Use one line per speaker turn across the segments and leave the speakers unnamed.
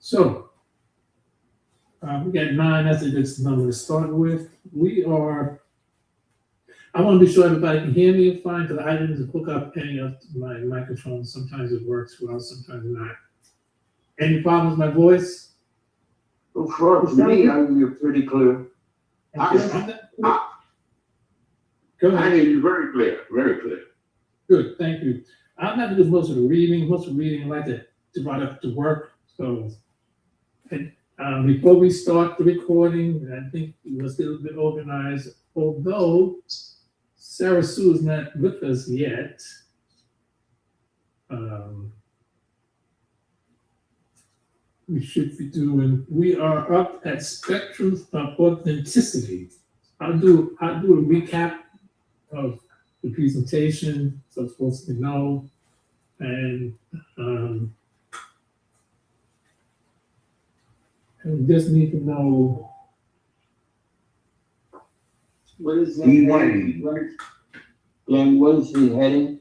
So, we got 9. That's a good number to start with. I want to be sure everybody can hear me fine because I didn't hook up any of my microphones. Sometimes it works well, sometimes not. Any problems with my voice?
Well, for me, you're pretty clear.
Okay. Go
I
ahead.
hear you very clear, very clear.
Good, thank you. I'm not doing most of the reading. Most of the reading I like to write up to work. So, before we start the recording, I think it was a little bit organized. Although Sarah Sue is not with us yet, we are up at Spectrum of Authenticity. I'll do a recap of the presentation so folks can know. And we just need to know.
What is the heading? Glenn, what is the heading?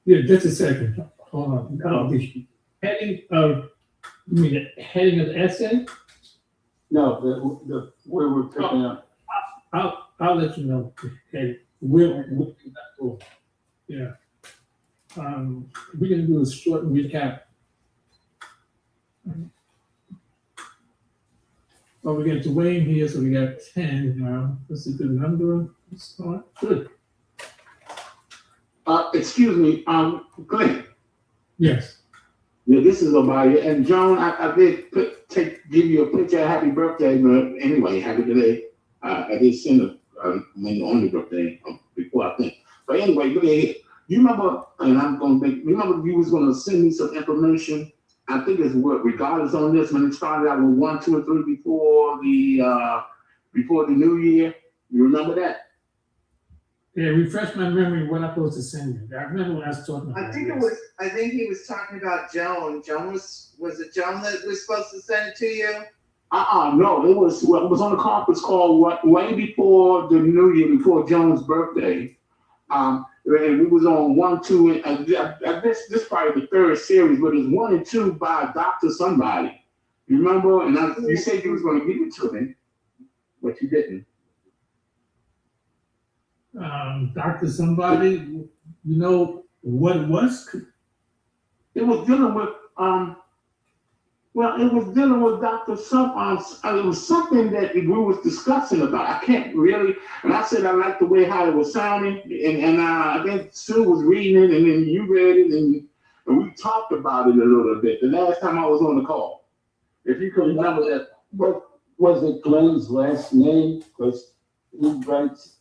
Yeah, just a second. Hold on. The heading of, you mean the heading of the essay?
No, the where we're picking up.
I'll let you know. Okay, yeah. We're gonna do a short recap. Oh, we got Dwayne here, so we got 10 now. That's a good number. Start. Good.
Excuse me, Glenn.
Yes.
Yeah, this is about you. And Joan, I did give you a picture. Happy birthday, but anyway, happy today. I did send on the birthday before I think. But anyway, look at here. You remember, and remember you was gonna send me some information. I think it's what regardless on this when it started out with 1, 2, and 3 before the new year. You remember that?
Yeah, refresh my memory what I'm supposed to send you. I remember when I was talking about
I think he was talking about Joan. Joan was it Joan that was supposed to send it to you?
No, it was on a conference call way before the new year, before Joan's birthday. And we was on 1, 2, and this probably the third series, but it's 1 and 2 by Dr. Somebody. You remember? And you said you was going to give it to me, but you didn't.
Dr. Somebody, you know what it was?
It was dealing with it was dealing with Dr. It was something that we was discussing about. I can't really, and I said I liked the way how it was sounding, and I think Sue was reading it, and then you read it, and we talked about it a little bit the last time I was on the call. If you can remember that.
What was it Glenn's last name? Because he writes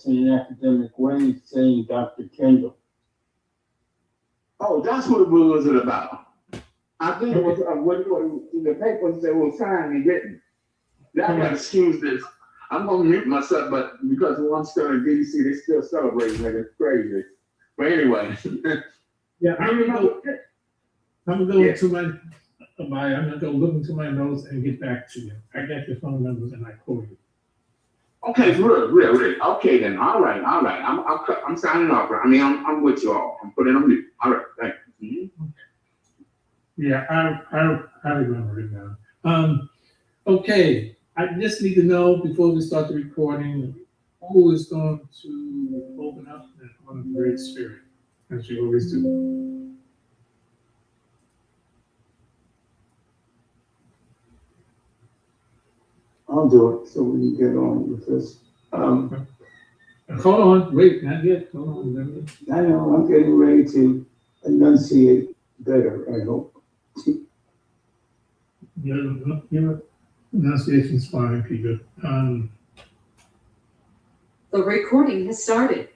in an academic way saying Dr. Kendall.
Oh, that's what it was about. I think it was what the paper said was signed and written. That might excuse this. I'm gonna mute myself, but because I'm still in DC, they still celebrating like it's crazy. But anyway.
Yeah, I'm gonna go look into my notes and get back to you. I got your phone numbers and I call you.
Okay, real. Okay then. All right. I'm signing off. I mean, I'm with you all. I'm putting on mute. All right, thank you.
Okay. Yeah, I remember it now. Okay, I just need to know before we start the recording who is going to open up on the Great Spirit, as you always do.
I'll do it so we can get on with this.
Hold on, wait, not yet. Hold on,
I know, I'm getting ready to enunciate better, I hope.
Your pronunciation's fine, Peter.
The recording has started.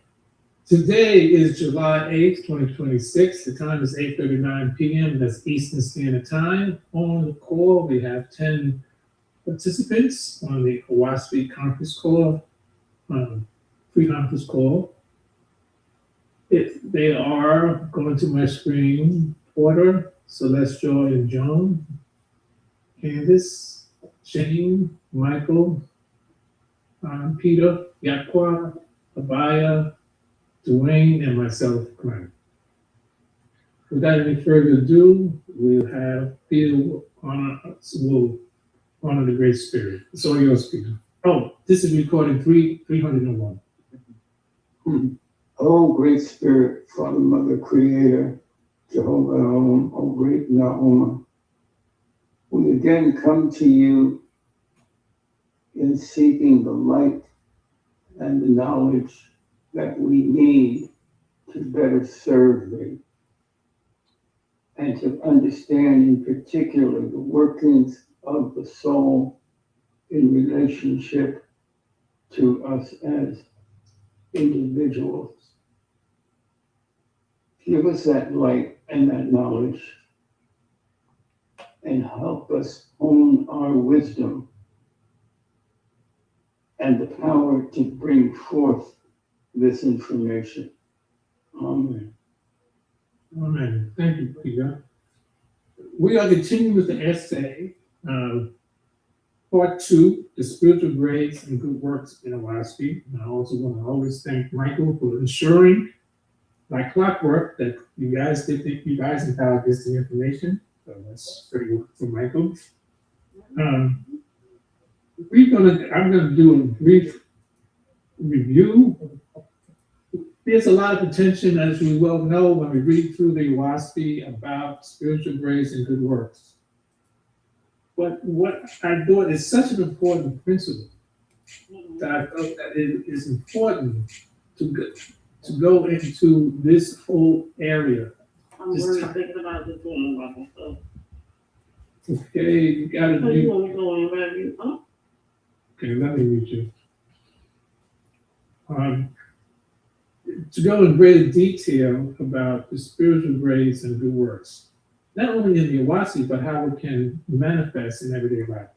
Today is July 8th, 2026. The time is 8:39 p.m. That's Eastern Standard Time. On the call, we have 10 participants on the OAHSPE conference call, pre-conference call. If they are going to my screen, Porter, Celestial, and Joan, Candace, Shane, Michael, Peter, Yakwa, Abaya, Dwayne, and myself, Glenn. Without any further ado, we'll have Peter will honor the Great Spirit. It's all yours, Peter. Oh, this is recording 301.
O great spirit, Father, Mother, Creator, Jehovah, O great Naoma, we again come to you in seeking the light and the knowledge that we need to better serve thee and to understand in particular the workings of the soul in relationship to us as individuals. Give us that light and that knowledge and help us hone our wisdom and the power to bring forth this information. Amen.
Amen. Thank you, Peter. We are continuing with the essay, part 2, the spiritual grades and good works in OAHSPE. And I also want to always thank Michael for ensuring, like clockwork, that you guys empowered this information. So that's pretty good for Michael. I'm gonna do a brief review. There's a lot of attention, as we well know, when we read through the OAHSPE about spiritual grace and good works. But what I thought is such an important principle that I felt that it is important to go into this whole area.
I'm really thinking about this one by myself.
Okay, you gotta
So you
do.
want me to go and grab you? Huh?
Okay, let me read you. To go in greater detail about the spiritual grace and good works, not only in the OAHSPE, but how it can manifest in everyday life.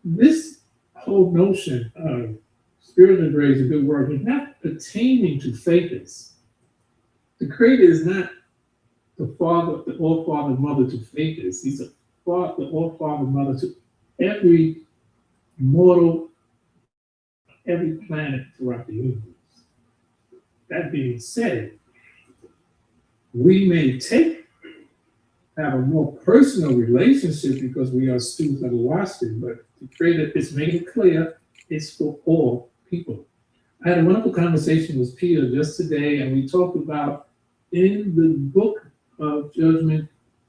This whole notion of spiritual grace and good works is not pertaining to faithists. The Creator is not the Father, the All-Father, Mother to faithists. He's the All-Father, Mother to every mortal, every planet throughout the universe. That being said, we may have a more personal relationship because we are students of OAHSPE, but the Creator is made it clear it's for all people. I had a wonderful conversation with Peter just today, and we talked about in the book of Judgment,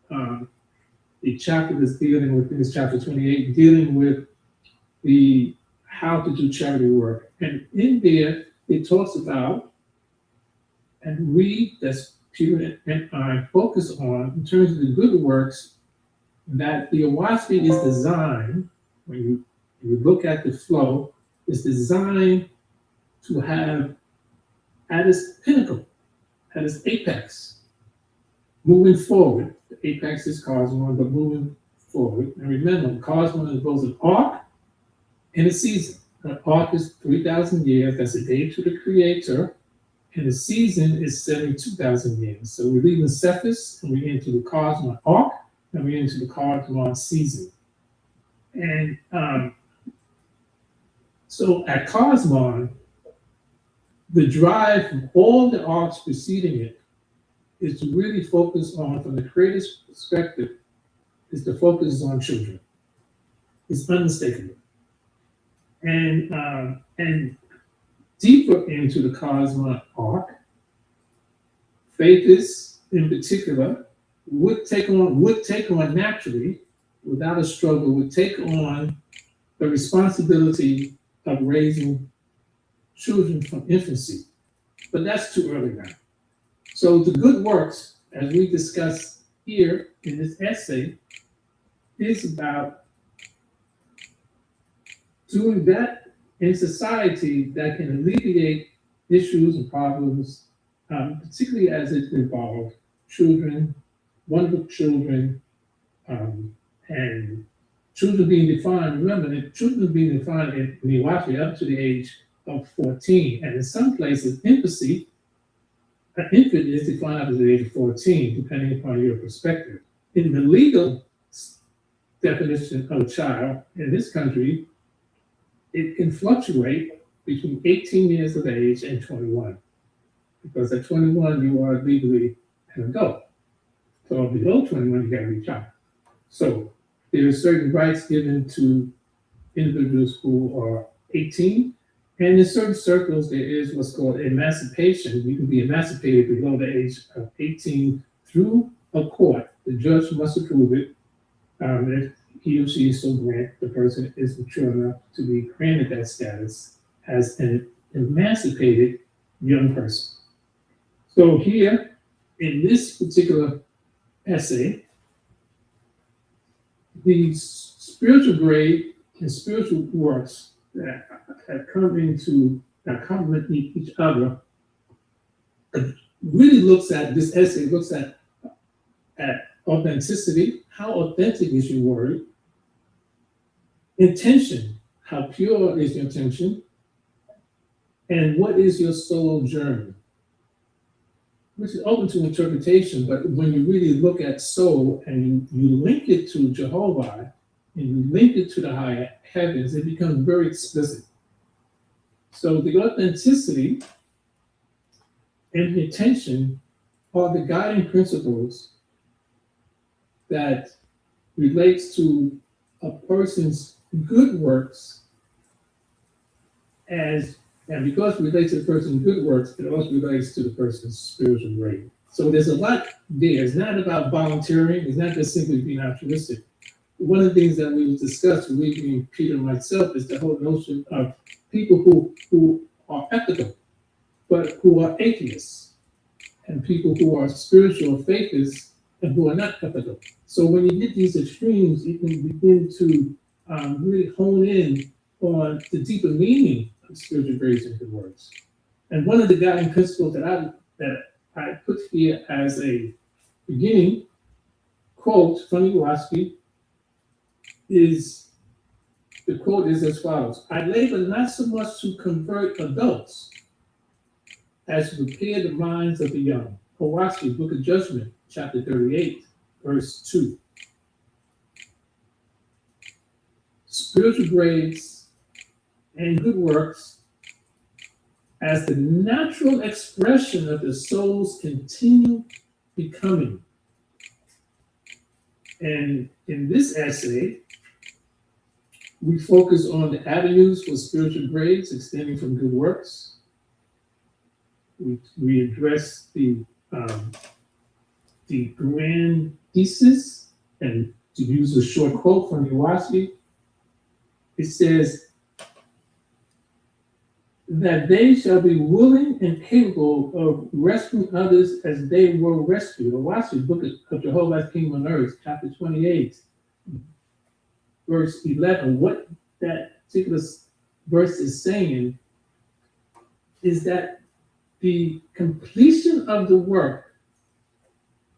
the chapter that's dealing with, this chapter 28, dealing with the how to do charity work. And in there, it talks about, and that's Peter and I focus on in terms of the good works, that the OAHSPE is designed, when you look at the flow, is designed to have at its pinnacle, at its apex, moving forward. The apex is cosmos, but moving forward. And remember, cosmos is both an arc and a season. An arc is 3,000 years, that's a day to the Creator, and the season is 72,000 years. So we're leaving Cephas, and we're into the cosmos arc, and we're into the cosmos season. And so at cosmos, the drive from all the arcs preceding it is to really focus on, from the Creator's perspective, is to focus on children. It's unmistakable. And deeper into the cosmos arc, faithists in particular would take on naturally, without a struggle, would take on the responsibility of raising children from infancy. But that's too early now. So the good works, as we discuss here in this essay, is about doing that in society that can alleviate issues and problems, particularly as it involves children, vulnerable children, and children being defined. Remember that children are being defined in the OAHSPE up to the age of 14, and in some places, infancy, an infant is defined up to the age of 14, depending upon your perspective. In the legal definition of a child in this country, it can fluctuate between 18 years of age and 21, because at 21 you are legally an adult. So below 21 you got to be a child. So There are certain rights given to individuals who are 18. And in certain circles, there is what's called emancipation. You can be emancipated below the age of 18 through a court. The judge must approve it. If he or she is so grant, the person is mature enough to be granted that status as an emancipated young person. So here, in this particular essay, the spiritual grade and spiritual works that have come into that complement each other really looks at this essay looks at authenticity. How authentic is your word? Intention. How pure is your intention? And what is your soul journey? Which is open to interpretation, but when you really look at soul and you link it to Jehovah and you link it to the higher heavens, it becomes very explicit. So the authenticity and the intention are the guiding principles that relates to a person's good works and because it relates to the person's good works, it also relates to the person's spiritual grade. So there's a lot there. It's not about volunteering. It's not just simply being altruistic. One of the things that we discussed, we, Peter and myself, is the whole notion of people who are ethical, but who are atheists, and people who are spiritual faithists and who are not ethical. So when you get these extremes, you can begin to really hone in on the deeper meaning of spiritual grace and good works. And one of the guiding principles that I put here as a beginning quote from OAHSPE is, the quote is as follows: "I labor not so much to convert adults as to prepare the minds of the young." OAHSPE, Book of Judgment, chapter 38, verse 2. Spiritual grades and good works as the natural expression of the soul's continued becoming. And in this essay, we focus on the avenues for spiritual grades extending from good works. We address the grand thesis, and to use a short quote from OAHSPE, it says that they shall be willing and capable of rescuing others as they were rescued. OAHSPE, Book of Jehovah's Kingdom on Earth, chapter 28, verse 11. What that particular verse is saying is that the completion of the work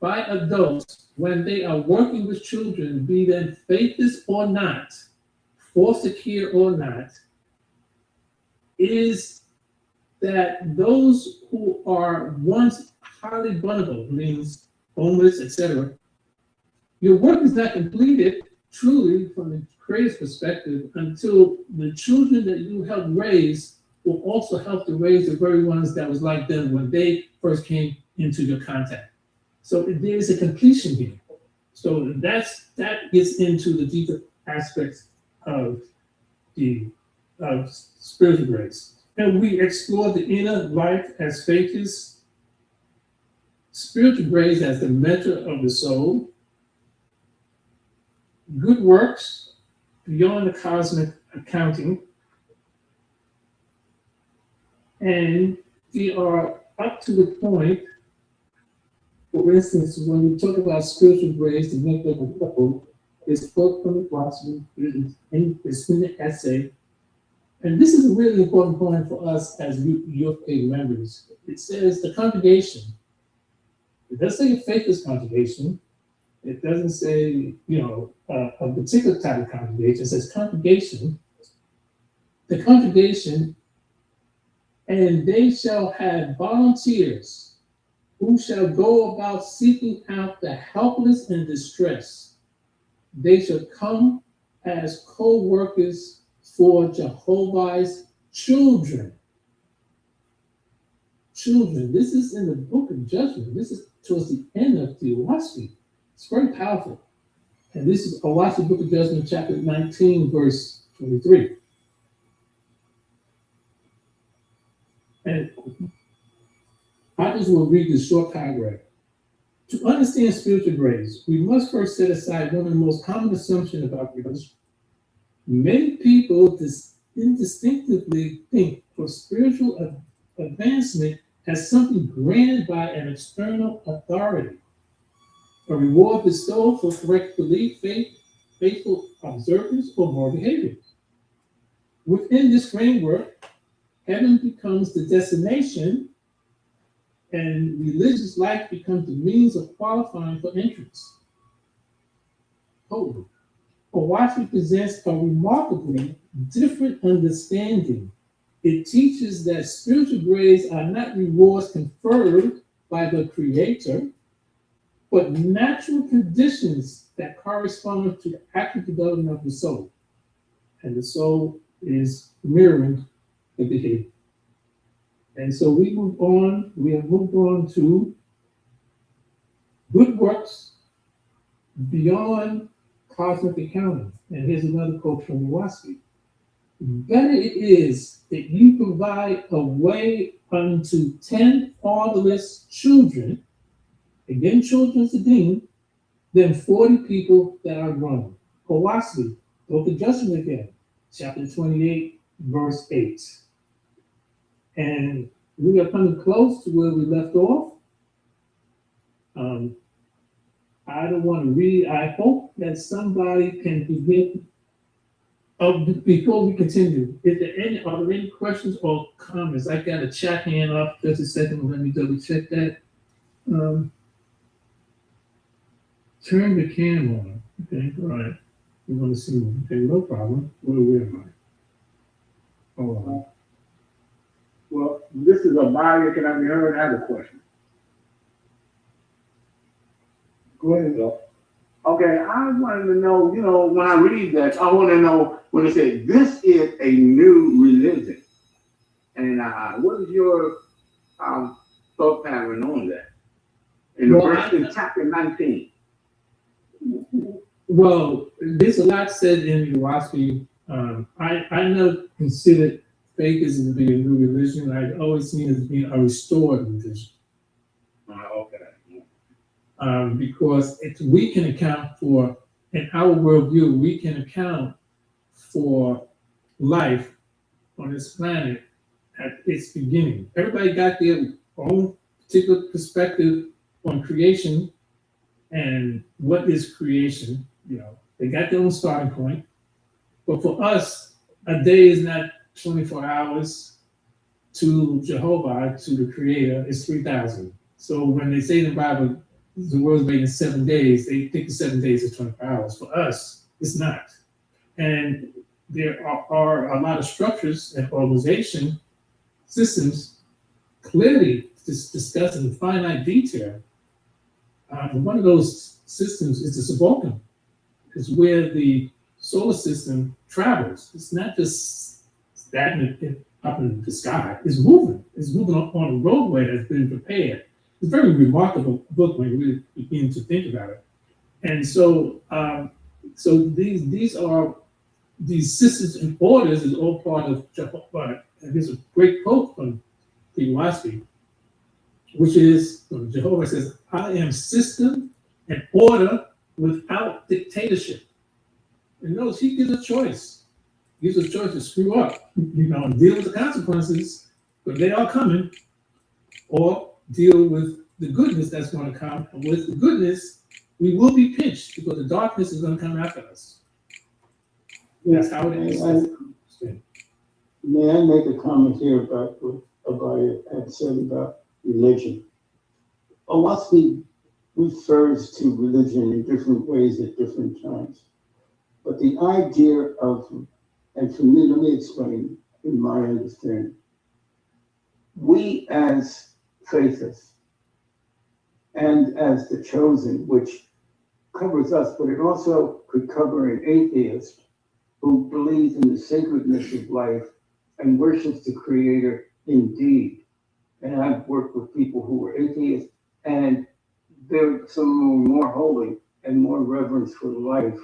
by adults when they are working with children, be them faithless or not, foster care or not, is that those who are once highly vulnerable, means homeless, etc., your work is not completed truly from the Creator's perspective until the children that you help raise will also help to raise the very ones that was like them when they first came into your contact. So there is a completion here. So that gets into the deeper aspects of spiritual grace. And we explore the inner life as faiths, spiritual grace as the measure of the soul, good works beyond the cosmic accounting, and we are up to the point, for instance, when we talk about spiritual grace, the makeup of the couple is quote from the philosophy, it's in the essay. And this is a really important point for us as UFK members. It says the congregation. It doesn't say a faithless congregation. It doesn't say, a particular type of congregation. It says congregation. The congregation, and they shall have volunteers who shall go about seeking out the helpless and distressed. They shall come as co-workers for Jehovah's children. Children. This is in the Book of Judgment. This is towards the end of the OAHSPE. It's very powerful. And this is OAHSPE Book of Judgment, chapter 19, verse 23. And I just will read this short paragraph. To understand spiritual grace, we must first set aside one of the most common assumptions about religion. Many people instinctively think of spiritual advancement as something granted by an external authority, a reward bestowed for correct belief, faith, faithful observance, or moral behavior. Within this framework, heaven becomes the destination and religious life becomes the means of qualifying for entrance. Holy. OAHSPE presents a remarkably different understanding. It teaches that spiritual grades are not rewards conferred by the Creator, but natural conditions that correspond to the active development of the soul. And the soul is mirroring the behavior. And so we have moved on to good works beyond cosmic accounting. And here's another quote from OAHSPE. Better it is that you provide a way unto 10 fatherless children, again, children's a demon, than 40 people that are grown. OAHSPE, Book of Judgment again, chapter 28, verse 8. And we are coming close to where we left off. I don't want to read. I hope that somebody can begin. Before we continue, are there any questions or comments? I got a chat hand up. Just a second. Let me double check that. Turn the cam on. Okay, all right. You want to see me? Okay, no problem. Where am I? Hold on.
Well, this is a buyer. Can I be heard? I have a question.
Go ahead, though.
Okay, I wanted to know, when I read that, I want to know when it says this is a new religion. And what is your thought pattern on that? In the verse in chapter 19.
Well, there's a lot said in OAHSPE. I never considered faithism to be a new religion. I've always seen it as being a restored religion.
Okay.
Because we can account for, in our worldview, we can account for life on this planet at its beginning. Everybody got their own particular perspective on creation and what is creation. They got their own starting point. But for us, a day is not 24 hours. To Jehovah, to the Creator, is 3,000. So when they say in the Bible, the world's made in 7 days, they think the 7 days is 24 hours. For us, it's not. And there are a lot of structures and organization systems clearly discussed in finite detail. One of those systems is the subaltern. It's where the solar system travels. It's not just stagnant up in the sky. It's moving. It's moving on a roadway that's been prepared. It's a very remarkable book when you really begin to think about it. And so, these systems and orders is all part of Jehovah. And there's a great quote from OAHSPE, which is Jehovah says, "I am system and order without dictatorship." And notice he gives a choice. He gives a choice to screw up, and deal with the consequences, but they are coming, or deal with the goodness that's going to come. And with the goodness, we will be pinched because the darkness is going to come after us. That's how it is.
May I make a comment here about what Abaya had said about religion? OAHSPE refers to religion in different ways at different times. But the idea of, and for me, let me explain in my understanding. We as faithists and as the chosen, which covers us, but it also could cover an atheist who believes in the sacredness of life and worships the Creator indeed. And I've worked with people who were atheists, and they're some more holy, and more reverence for life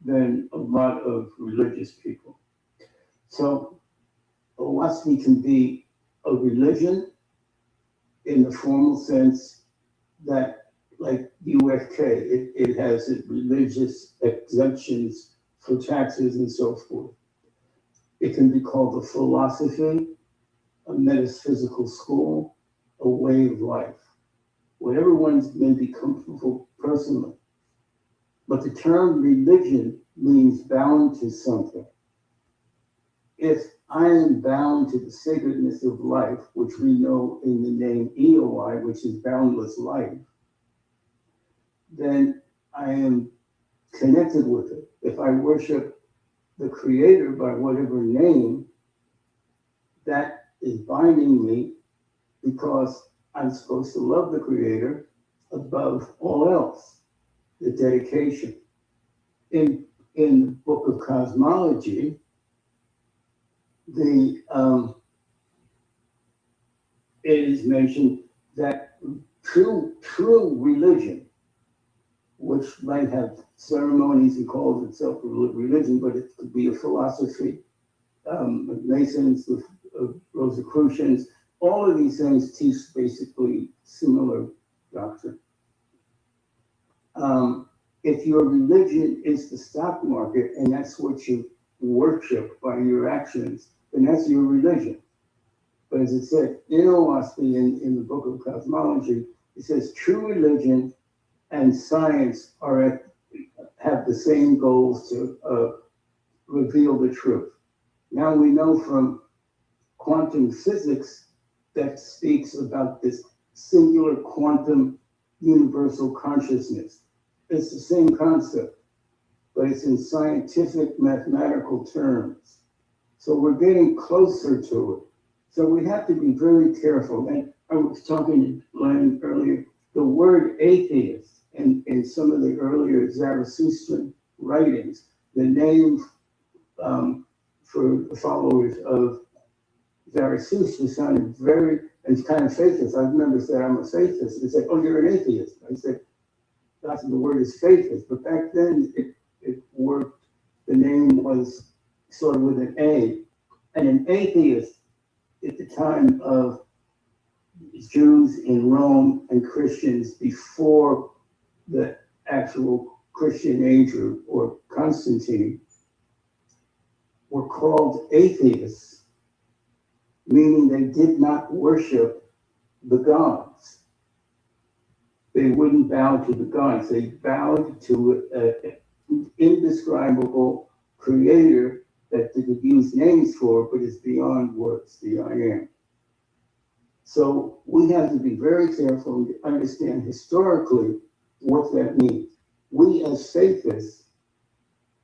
than a lot of religious people. So OAHSPE can be a religion in the formal sense that, like UFK, it has religious exemptions for taxes and so forth. It can be called a philosophy, a metaphysical school, a way of life, whatever one may be comfortable personally. But the term religion means bound to something. If I am bound to the sacredness of life, which we know in the name EOI, which is boundless life, then I am connected with it. If I worship the Creator by whatever name, that is binding me because I'm supposed to love the Creator above all else, the dedication. In the book of cosmology, it is mentioned that true religion, which might have ceremonies and calls itself a religion, but it could be a philosophy, Masons, Rosicrucians, all of these things teach basically similar doctrine. If your religion is the stock market and that's what you worship by your actions, then that's your religion. But as it said in OAHSPE, in the book of cosmology, it says true religion and science have the same goals to reveal the truth. Now we know from quantum physics that speaks about this singular quantum universal consciousness. It's the same concept, but it's in scientific mathematical terms. So we're getting closer to it. So we have to be very careful. And I was talking to Glenn earlier, the word atheist in some of the earlier Zarathustran writings, the name for the followers of Zarathustra sounded very, and kind of faithless. I remember saying, I'm a faithless. They said, oh, you're an atheist. I said, that's the word is faithless. But back then it worked. The name was sort of with an A. And an atheist at the time of Jews in Rome and Christians before the actual Christian age or Constantine were called atheists, meaning they did not worship the gods. They wouldn't bow to the gods. They bowed to an indescribable creator that they could use names for, but is beyond words, the I am. So we have to be very careful to understand historically what that means. We as faithists,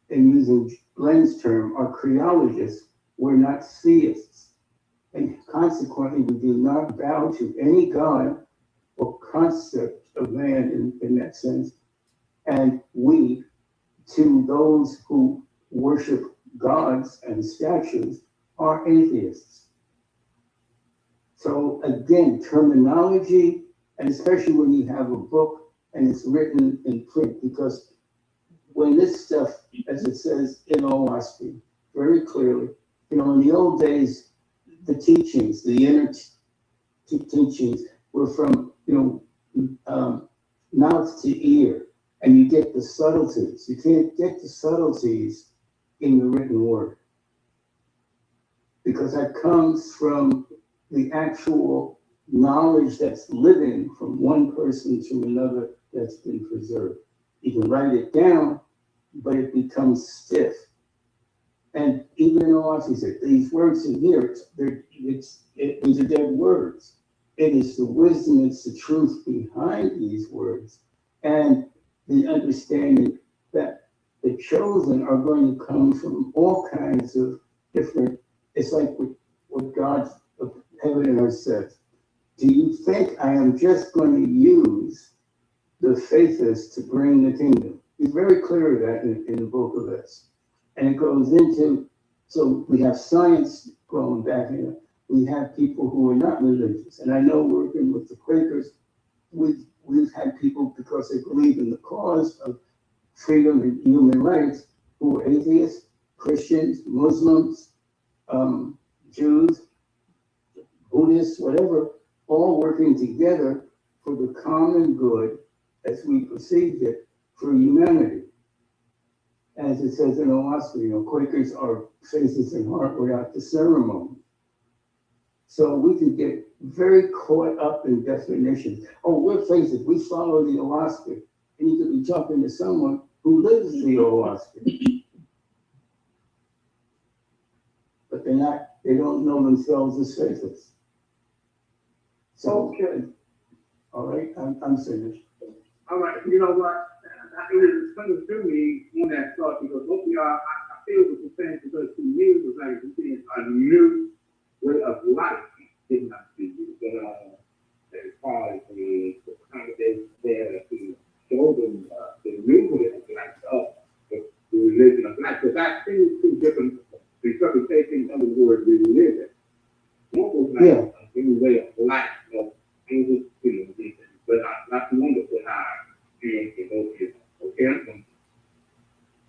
and using Glenn's term, are creologists, we're not theists. And consequently, we do not bow to any God or concept of man in that sense. And we, to those who worship gods and statues, are atheists. So again, terminology, and especially when you have a book and it's written in print, because when this stuff, as it says in OAHSPE, very clearly, in the old days, the teachings, the inner teachings were from, mouth to ear, and you get the subtleties. You can't get the subtleties in the written word, because that comes from the actual knowledge that's living from one person to another that's been preserved. You can write it down, but it becomes stiff. And even though I said these words in here, these are dead words. It is the wisdom, it's the truth behind these words, and the understanding that the chosen are going to come from all kinds of different. It's like what God of heaven and earth says. Do you think I am just going to use the faithless to bring the kingdom? He's very clear of that in the book of this. And it goes into, so we have science going back in. We have people who are not religious. And I know working with the Quakers, we we've had people, because they believe in the cause of freedom and human rights, who are atheists, Christians, Muslims, Jews, Buddhists, whatever, all working together for the common good as we perceived it for humanity. As it says in OAHSPE, Quakers are faces and heart without the ceremony. So we can get very caught up in definitions. Oh, we're faces, we follow the OAHSPE. And you could be talking to someone who lives the OAHSPE. But they don't know themselves as faces. So,
Okay.
all right, I'm finished.
All right, you know what? It was funny to me when that thought, because both of y'all, I feel what you're saying, because to me, it was like seeing a new way of life. Did not see you, but as far as the congregation there to show them the new way of life, the religion of life, because I see two different interpretations of the word religion. One was like a new way of life, things but not wonderful how experience it goes. Okay.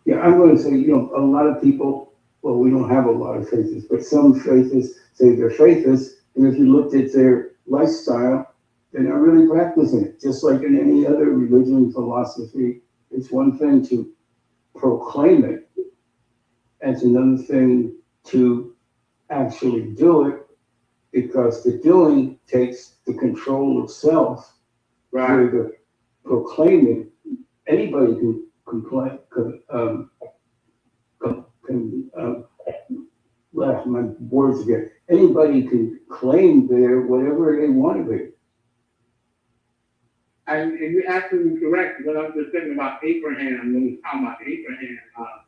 Yeah, I'm going to say, a lot of people, well, we don't have a lot of faiths, but some faiths say they're faiths, and if you looked at their lifestyle, they're not really practicing it. Just like in any other religion, philosophy, it's one thing to proclaim it, and it's another thing to actually do it, because the doing takes the control of self.
Right.
Where the proclaiming, anybody can complain, last my words again. Anybody can claim they're whatever they want to be.
And you're absolutely correct, but I'm just thinking about Abraham, when we talk about Abraham,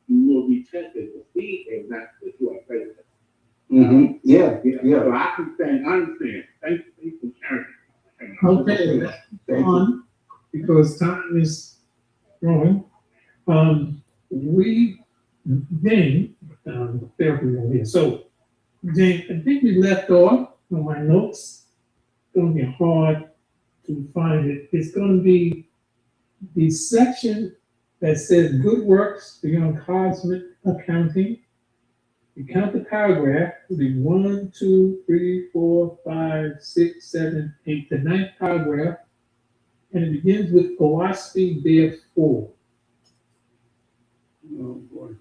you will be tested to see if that's what you are facing.
Mm-hmm. Yeah.
So I can understand. Thank you for sharing.
Okay, let's move on, because time is growing. Therapy over here. So, Jane, I think we left off on my notes. It's going to be hard to find it. It's going to be the section that says good works beyond cosmic accounting. You count the paragraph, it'll be 1, 2, 3, 4, 5, 6, 7, 8, the ninth paragraph, and it begins with OAHSPE therefore.
Oh boy.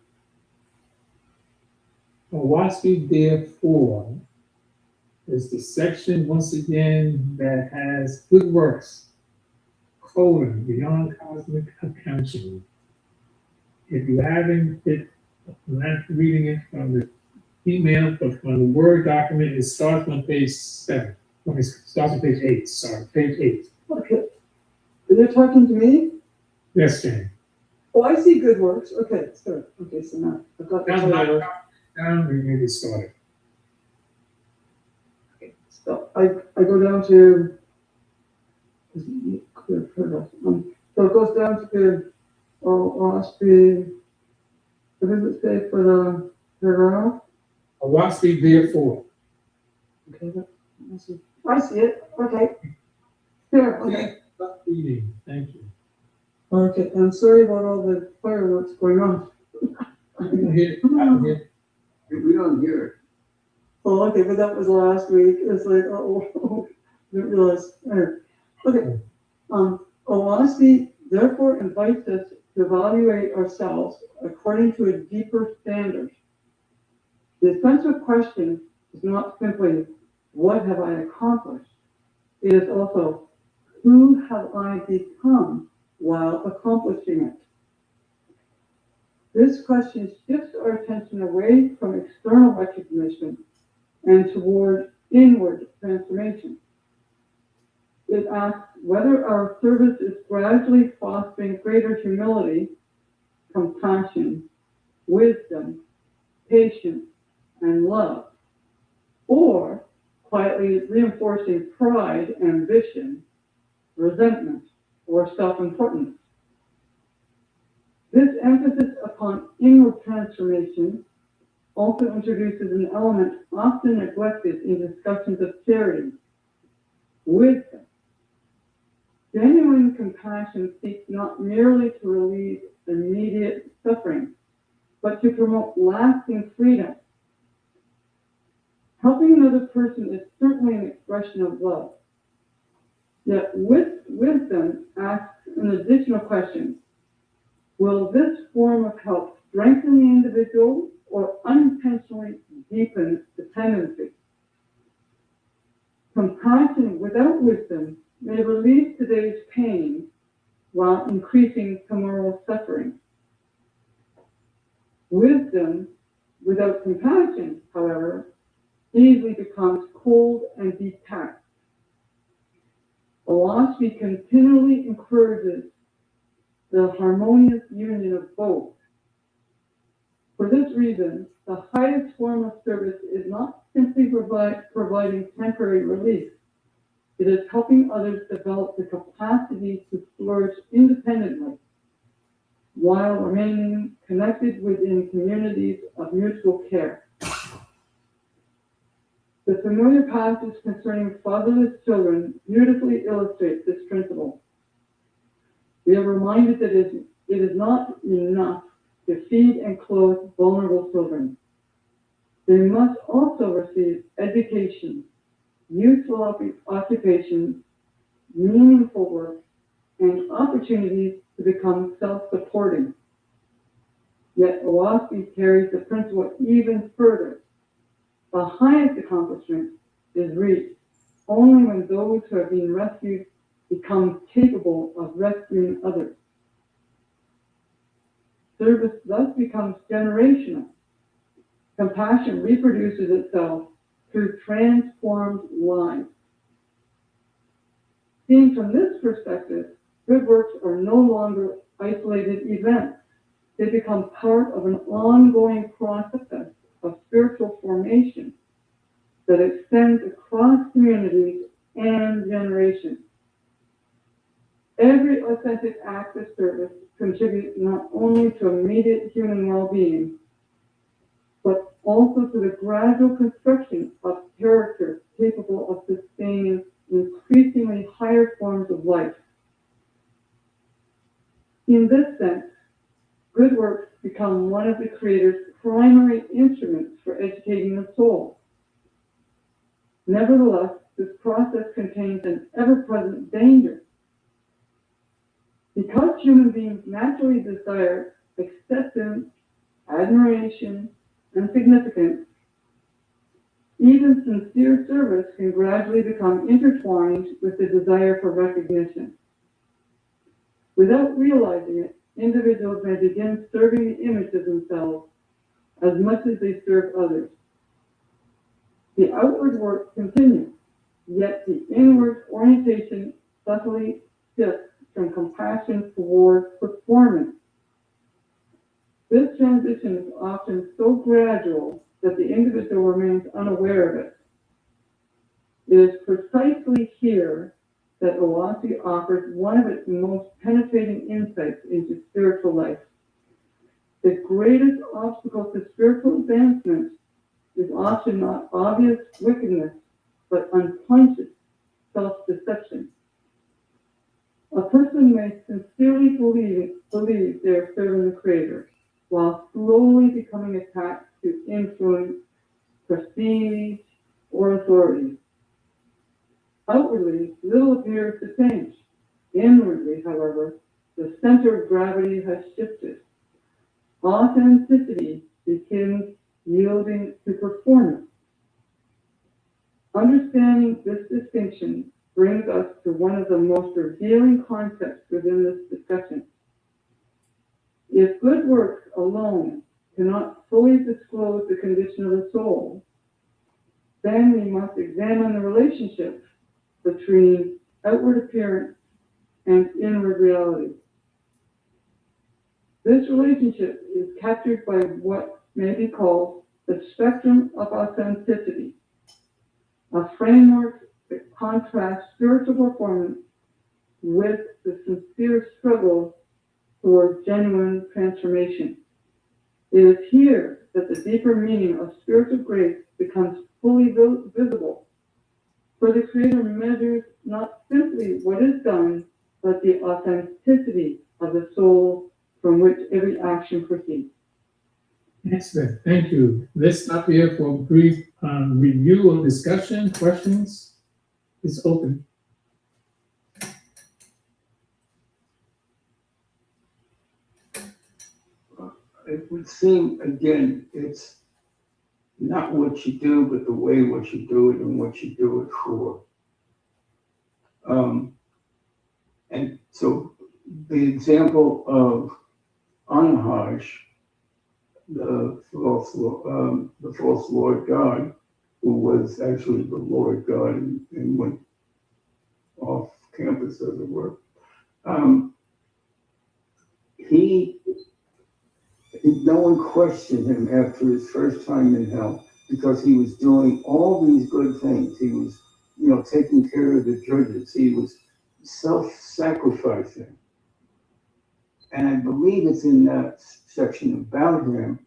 OAHSPE therefore is the section, once again, that has good works, beyond cosmic accounting. If you haven't, I'm not reading it from the email, but from the Word document, it starts on page 7. It starts on page 8, sorry, page 8.
Okay. They're talking to me?
Yes, Jane.
Oh, I see good works. Okay, good. Okay, so now I've got the title.
Down, we maybe started.
So I go down to, so it goes down to the OAHSPE, what does it say for the paragraph?
OAHSPE therefore.
Okay, I see it. Okay. Here, okay.
Stop reading, thank you.
Okay, I'm sorry about all the fireworks going on.
I can hear it, I can hear it.
We don't hear it.
Oh, okay, but that was last week. It's like, oh, didn't realize. Okay. OAHSPE therefore invites us to evaluate ourselves according to a deeper standard. The essential question is not simply, what have I accomplished? It is also, who have I become while accomplishing it? This question shifts our attention away from external recognition and toward inward transformation. It asks whether our service is gradually fostering greater humility, compassion, wisdom, patience, and love, or quietly reinforcing pride, ambition, resentment, or self-importance. This emphasis upon inward transformation also introduces an element often neglected in discussions of charity, wisdom.
Genuine compassion seeks not merely to relieve immediate suffering, but to promote lasting freedom. Helping another person is certainly an expression of love. Yet wisdom asks an additional question. Will this form of help strengthen the individual or unintentionally deepen dependency? Compassion without wisdom may relieve today's pain while increasing tomorrow's suffering. Wisdom without compassion, however, easily becomes cold and detached. OAHSPE continually encourages the harmonious union of both. For this reason, the highest form of service is not simply providing temporary relief. It is helping others develop the capacity to flourish independently while remaining connected within communities of mutual care. The familiar passage concerning fatherless children beautifully illustrates this principle. We are reminded that it is not enough to feed and clothe vulnerable children. They must also receive education, useful occupations, meaningful work, and opportunities to become self-supporting. Yet OAHSPE carries the principle even further. The highest accomplishment is reached only when those who have been rescued become capable of rescuing others. Service thus becomes generational. Compassion reproduces itself through transformed lives. Seen from this perspective, good works are no longer isolated events. They become part of an ongoing process of spiritual formation that extends across communities and generations. Every authentic act of service contributes not only to immediate human well-being, but also to the gradual construction of character capable of sustaining increasingly higher forms of life. In this sense, good works become one of the Creator's primary instruments for educating the soul. Nevertheless, this process contains an ever-present danger. Because human beings naturally desire acceptance, admiration, and significance, even sincere service can gradually become intertwined with the desire for recognition. Without realizing it, individuals may begin serving the image of themselves as much as they serve others. The outward work continues, yet the inward orientation subtly shifts from compassion toward performance. This transition is often so gradual that the individual remains unaware of it. It is precisely here that OAHSPE offers one of its most penetrating insights into spiritual life. The greatest obstacle to spiritual advancement is often not obvious wickedness, but unconscious self-deception. A person may sincerely believe they are serving the Creator, while slowly becoming attached to influence, prestige, or authority. Outwardly, little appears to change. Inwardly, however, the center of gravity has shifted. Authenticity begins yielding to performance. Understanding this distinction brings us to one of the most revealing concepts within this discussion. If good works alone cannot fully disclose the condition of the soul, then we must examine the relationship between outward appearance and inward reality. This relationship is captured by what may be called the spectrum of authenticity, a framework that contrasts spiritual performance with the sincere struggle toward genuine transformation. It is here that the deeper meaning of spiritual grace becomes fully visible, for the Creator measures not simply what is done, but the authenticity of the soul from which every action proceeds.
Excellent, thank you. Let's stop here for a brief review or discussion. Questions? It's open.
It would seem, again, it's not what you do, but the way what you do it and what you do it for. And so the example of OAHSPE, the false Lord God, who was actually the Lord God and went off campus, as it were. No one questioned him after his first time in hell because he was doing all these good things. He was, taking care of the judges. He was self-sacrificing. And I believe it's in that section about him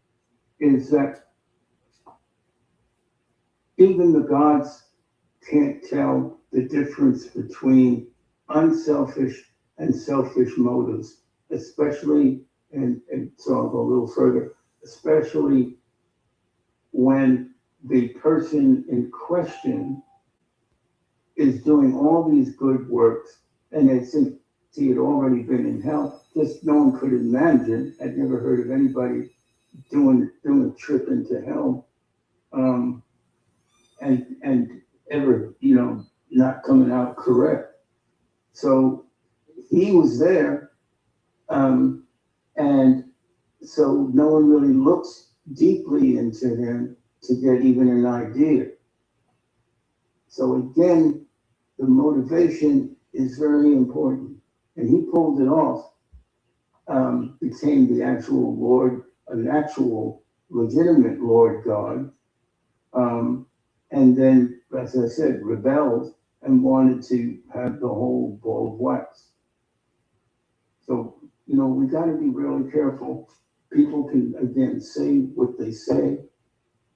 is that even the gods can't tell the difference between unselfish and selfish motives, especially, and so I'll go a little further, especially when the person in question is doing all these good works and he had already been in hell. Just no one could imagine. I'd never heard of anybody doing a trip into hell, and ever, not coming out correct. So he was there, and so no one really looks deeply into him to get even an idea. So again, the motivation is very important. And he pulled it off, became the actual Lord, an actual legitimate Lord God, and then, as I said, rebelled and wanted to have the whole ball of wax. So, we got to be really careful. People can, again, say what they say,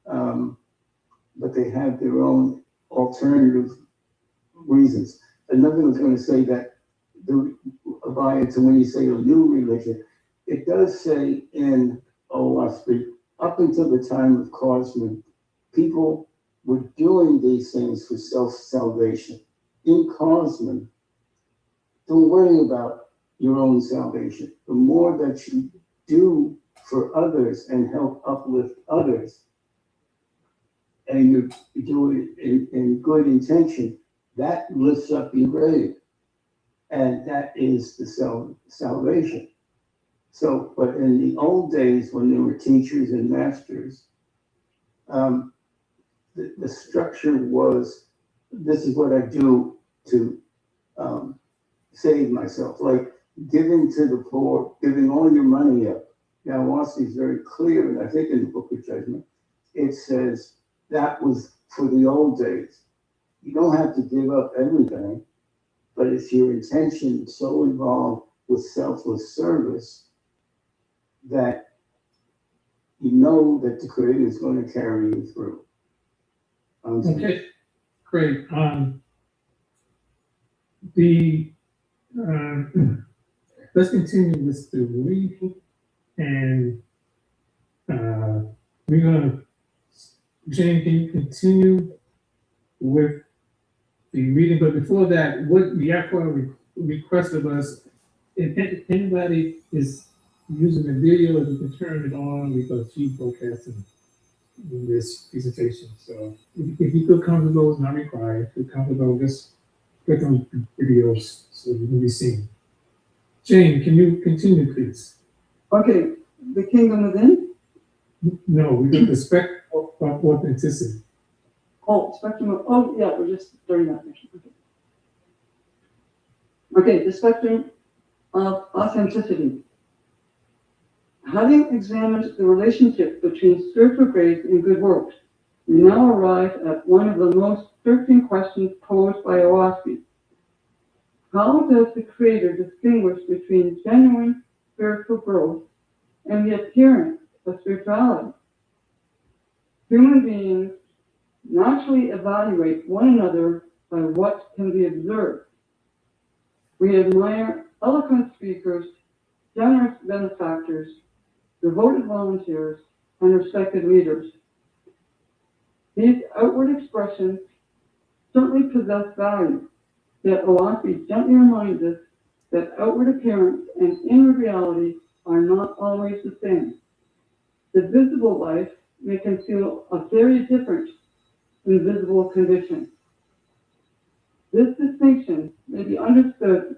but they have their own alternative reasons. Another was going to say that to when you say a new religion, it does say in OAHSPE, up until the time of Cosman, people were doing these things for self-salvation. In Cosman, don't worry about your own salvation. The more that you do for others and help uplift others, and you do it in good intention, that lifts up your grade. And that is the salvation. So, but in the old days when there were teachers and masters, the structure was, this is what I do to save myself, like giving to the poor, giving all your money up. Now, OAHSPE is very clear, and I think in the Book of Judgment, it says that was for the old days. You don't have to give up everything, but it's your intention so involved with selfless service that you know that the Creator is going to carry you through.
Okay, great. Let's continue with the reading, and we're gonna, Jane, can you continue with the reading? But before that, what Yakwa requested us, if anybody is using the video, you can turn it on because she's broadcasting in this presentation. So if you feel comfortable, it's not required. If you're comfortable, just click on videos so you can be seen. Jane, can you continue, please?
Okay, the kingdom within?
No, we did the spectrum of authenticity.
Oh, spectrum of, oh, yeah, we're just starting that section. Okay, the spectrum of authenticity. Having examined the relationship between spiritual grace and good works, we now arrive at one of the most searching questions posed by OAHSPE. How does the Creator distinguish between genuine spiritual growth and the appearance of spirituality? Human beings naturally evaluate one another by what can be observed. We admire eloquent speakers, generous benefactors, devoted volunteers, and respected leaders. These outward expressions certainly possess value, yet OAHSPE gently reminds us that outward appearance and inward reality are not always the same. The visible life may conceal a very different invisible condition. This distinction may be understood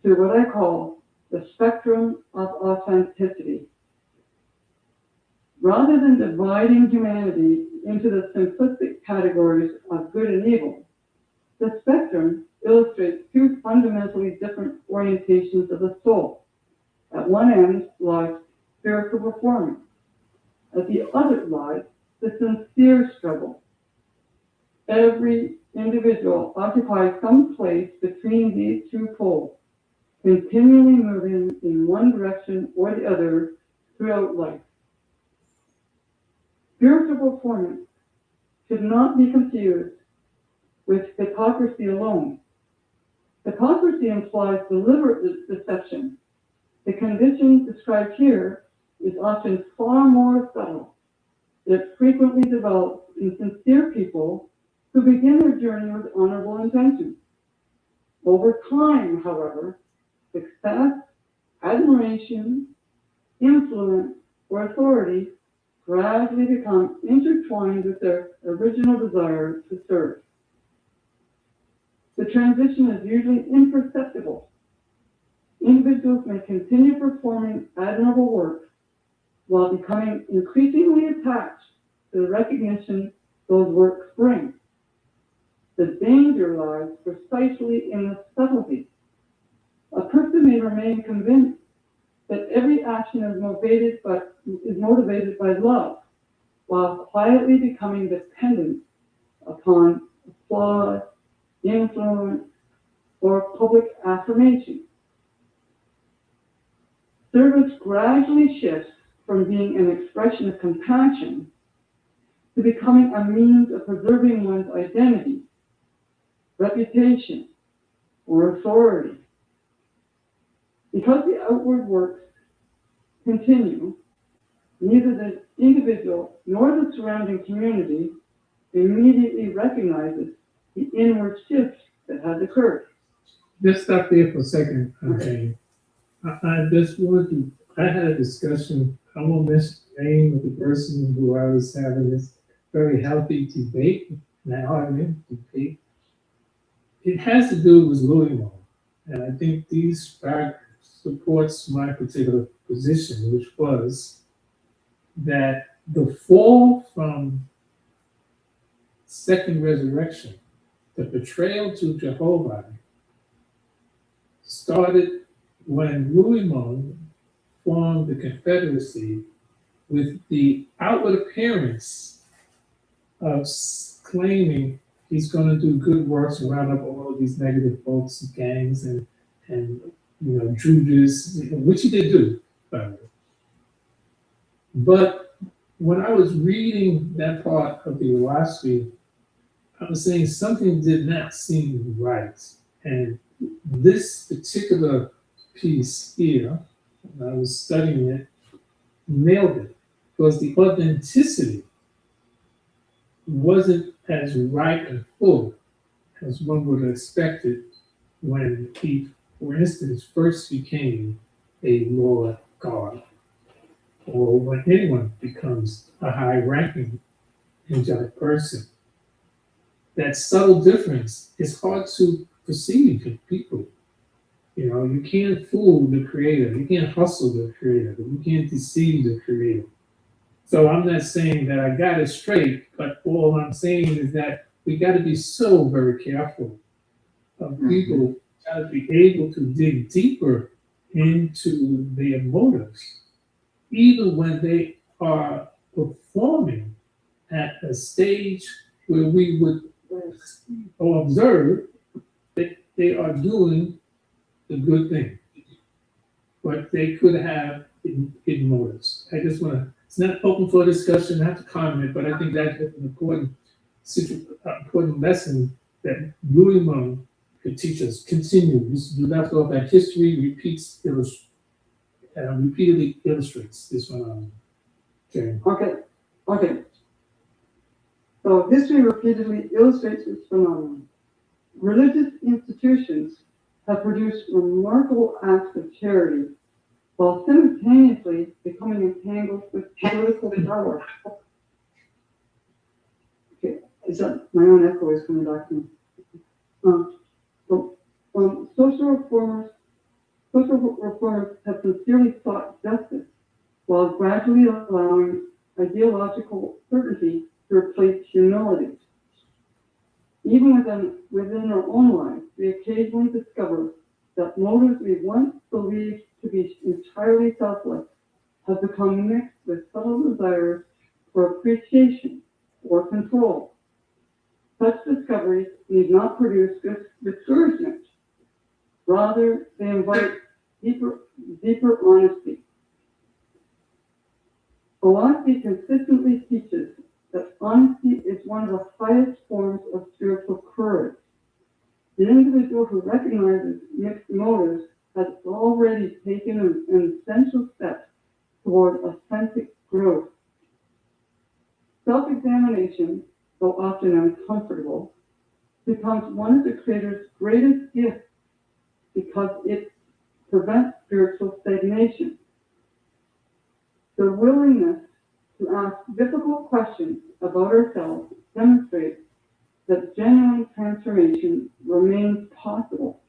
through what I call the spectrum of authenticity. Rather than dividing humanity into the simplistic categories of good and evil, the spectrum illustrates two fundamentally different orientations of the soul. At one end lies spiritual performance. At the other lies the sincere struggle. Every individual occupies some place between these two poles, continually moving in one direction or the other throughout life. Spiritual performance should not be confused with hypocrisy alone. Hypocrisy implies deliberate deception. The condition described here is often far more subtle. It frequently develops in sincere people who begin their journey with honorable intentions. Over time, however, success, admiration, influence, or authority gradually become intertwined with their original desire to serve. The transition is usually imperceptible. Individuals may continue performing admirable work while becoming increasingly attached to the recognition those works bring. The danger lies precisely in the subtlety. A person may remain convinced that every action is motivated by love, while quietly becoming dependent upon applause, influence, or public affirmation. Service gradually shifts from being an expression of compassion to becoming a means of preserving one's identity, reputation, or authority. Because the outward works continue, neither the individual nor the surrounding community immediately recognizes the inward shift that has occurred.
Just stop there for a second, okay? I just wanted to, I had a discussion, I won't mention the name of the person who I was having this very healthy debate, debate. It has to do with Louisville, and I think these facts supports my particular position, which was that the fall from second resurrection, the betrayal to Jehovah, started when Louisville formed the Confederacy with the outward appearance of claiming he's going to do good works and round up all of these negative folks, gangs, and Judas, which he did do, by the way. But when I was reading that part of the OAHSPE, I was saying something did not seem right. And this particular piece here, when I was studying it, nailed it. Because the authenticity wasn't as right and full as one would have expected when he, for instance, first became a Lord God, or when anyone becomes a high-ranking angelic person. That subtle difference is hard to perceive in people. You can't fool the Creator. You can't hustle the Creator. You can't deceive the Creator. So I'm not saying that I got it straight, but all I'm saying is that we got to be so very careful of people got to be able to dig deeper into their motives, even when they are performing at a stage where we would observe that they are doing the good thing, but they could have hidden motives. I just want to, it's not open for discussion, not to comment, but I think that's an important lesson that Louis Monk could teach us, continue. You left off at history repeatedly illustrates this one. Okay.
Okay. So history repeatedly illustrates this phenomenon. Religious institutions have produced remarkable acts of charity while simultaneously becoming entangled with political power. Okay, is that my own echo is coming back to me? Social reformers have sincerely sought justice while gradually allowing ideological certainty to replace humility. Even within our own lives, we occasionally discover that motives we once believed to be entirely selfless have become mixed with subtle desires for appreciation or control. Such discoveries need not produce discouragement. Rather, they invite deeper honesty. OAHSPE consistently teaches that honesty is one of the highest forms of spiritual courage. The individual who recognizes mixed motives has already taken an essential step toward authentic growth. Self-examination, though often uncomfortable, becomes one of the Creator's greatest gifts because it prevents spiritual stagnation. The willingness to ask difficult questions about ourselves demonstrates that genuine transformation remains possible.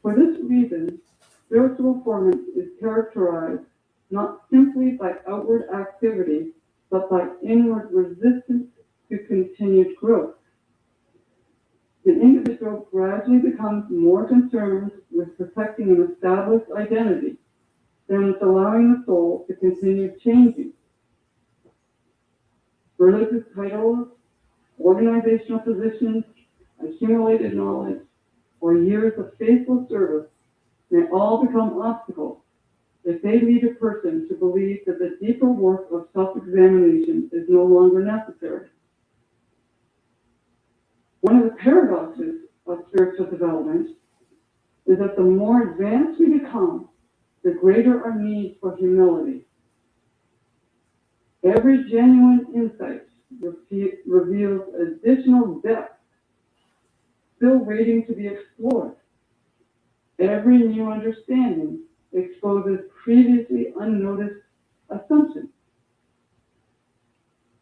For this reason, spiritual performance is characterized not simply by outward activity, but by inward resistance to continued growth. The individual gradually becomes more concerned with protecting an established identity than with allowing the soul to continue changing. Religious titles, organizational positions, accumulated knowledge, or years of faithful service may all become obstacles if they lead a person to believe that the deeper work of self-examination is no longer necessary. One of the paradoxes of spiritual development is that the more advanced we become, the greater our need for humility. Every genuine insight reveals additional depth still waiting to be explored. Every new understanding exposes previously unnoticed assumptions.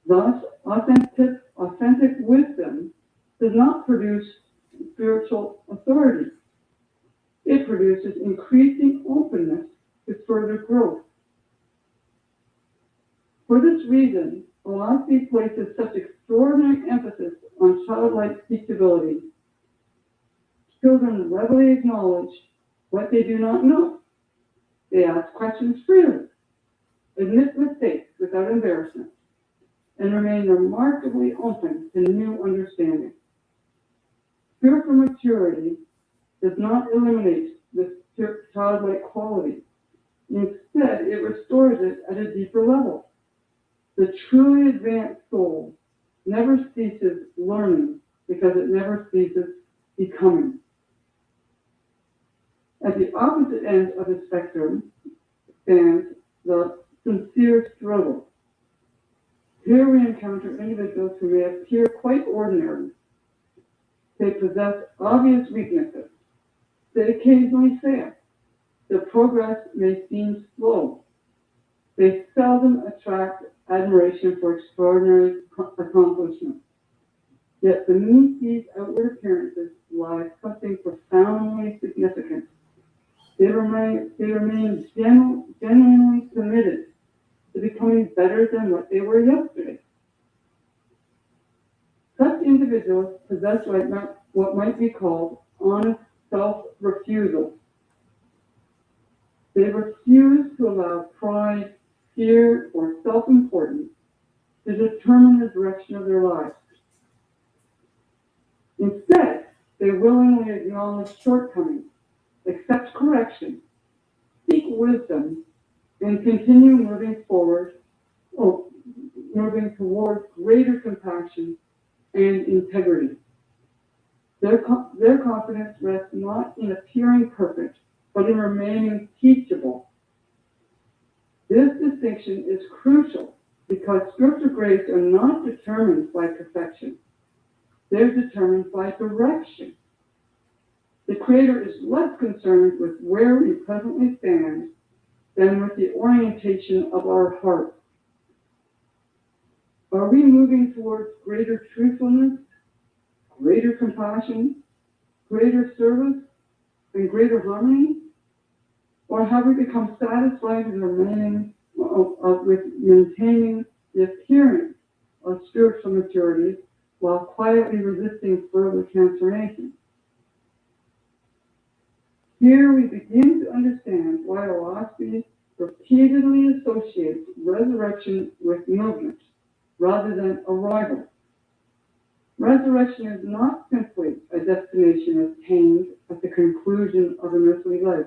Thus, authentic wisdom does not produce spiritual authority. It produces increasing openness to further growth. For this reason, OAHSPE places such extraordinary emphasis on childlike teachability. Children readily acknowledge what they do not know. They ask questions freely, admit mistakes without embarrassment, and remain remarkably open to new understanding. Spiritual maturity does not eliminate this childlike quality. Instead, it restores it at a deeper level. The truly advanced soul never ceases learning because it never ceases becoming. At the opposite end of the spectrum stands the sincere struggle. Here we encounter individuals who may appear quite ordinary. They possess obvious weaknesses. They occasionally fail. Their progress may seem slow. They seldom attract admiration for extraordinary accomplishments. Yet beneath these outward appearances lies something profoundly significant. They remain genuinely committed to becoming better than what they were yesterday. Such individuals possess what might be called honest self-refusal. They refuse to allow pride, fear, or self-importance to determine the direction of their lives. Instead, they willingly acknowledge shortcomings, accept correction, seek wisdom, and continue moving towards greater compassion and integrity. Their confidence rests not in appearing perfect, but in remaining teachable. This distinction is crucial because spiritual grades are not determined by perfection. They're determined by direction. The Creator is less concerned with where we presently stand than with the orientation of our heart. Are we moving towards greater truthfulness, greater compassion, greater service, and greater harmony? Or have we become satisfied with maintaining the appearance of spiritual maturity while quietly resisting further transformation? Here we begin to understand why OAHSPE repeatedly associates resurrection with movement rather than arrival. Resurrection is not simply a destination attained at the conclusion of earthly life.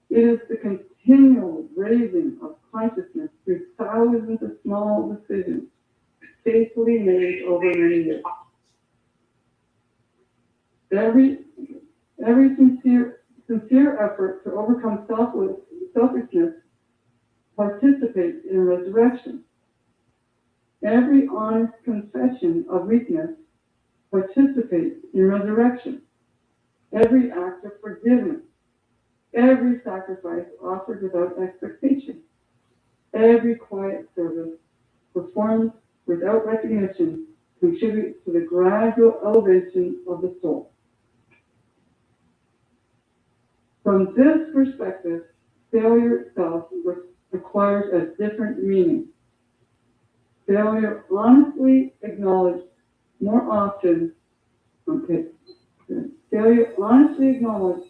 It is the continual raising of consciousness through thousands of small decisions faithfully made over many years. Every sincere effort to overcome selfishness participates in resurrection. Every honest confession of weakness participates in resurrection. Every act of forgiveness, every sacrifice offered without expectation, every quiet service performed without recognition contributes to the gradual elevation of the soul. From this perspective, failure itself requires a different meaning. Failure honestly acknowledged more often, failure honestly acknowledged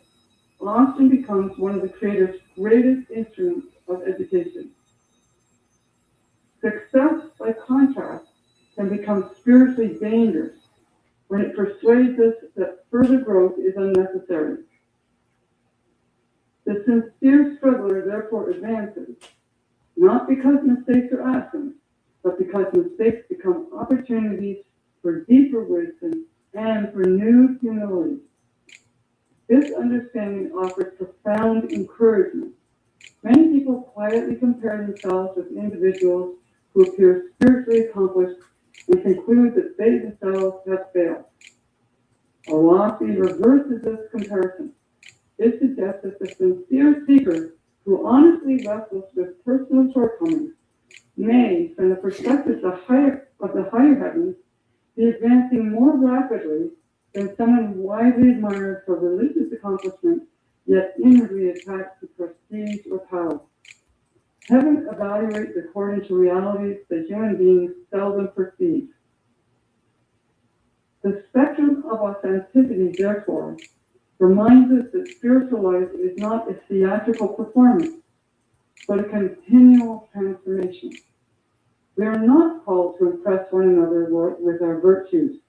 often becomes one of the Creator's greatest instruments of education. Success, by contrast, can become spiritually dangerous when it persuades us that further growth is unnecessary. The sincere struggler therefore advances, not because mistakes are absent, but because mistakes become opportunities for deeper wisdom and renewed humility. This understanding offers profound encouragement. Many people quietly compare themselves with individuals who appear spiritually accomplished and conclude that they themselves have failed. OAHSPE reverses this comparison. It suggests that the sincere seeker who honestly wrestles with personal shortcomings may, from the perspective of the higher heavens, be advancing more rapidly than someone widely admired for religious accomplishment, yet inwardly attached to prestige or power. Heaven evaluates according to realities that human beings seldom perceive. The spectrum of authenticity, therefore, reminds us that spiritual life is not a theatrical performance, but a continual transformation. We are not called to impress one another with our virtues.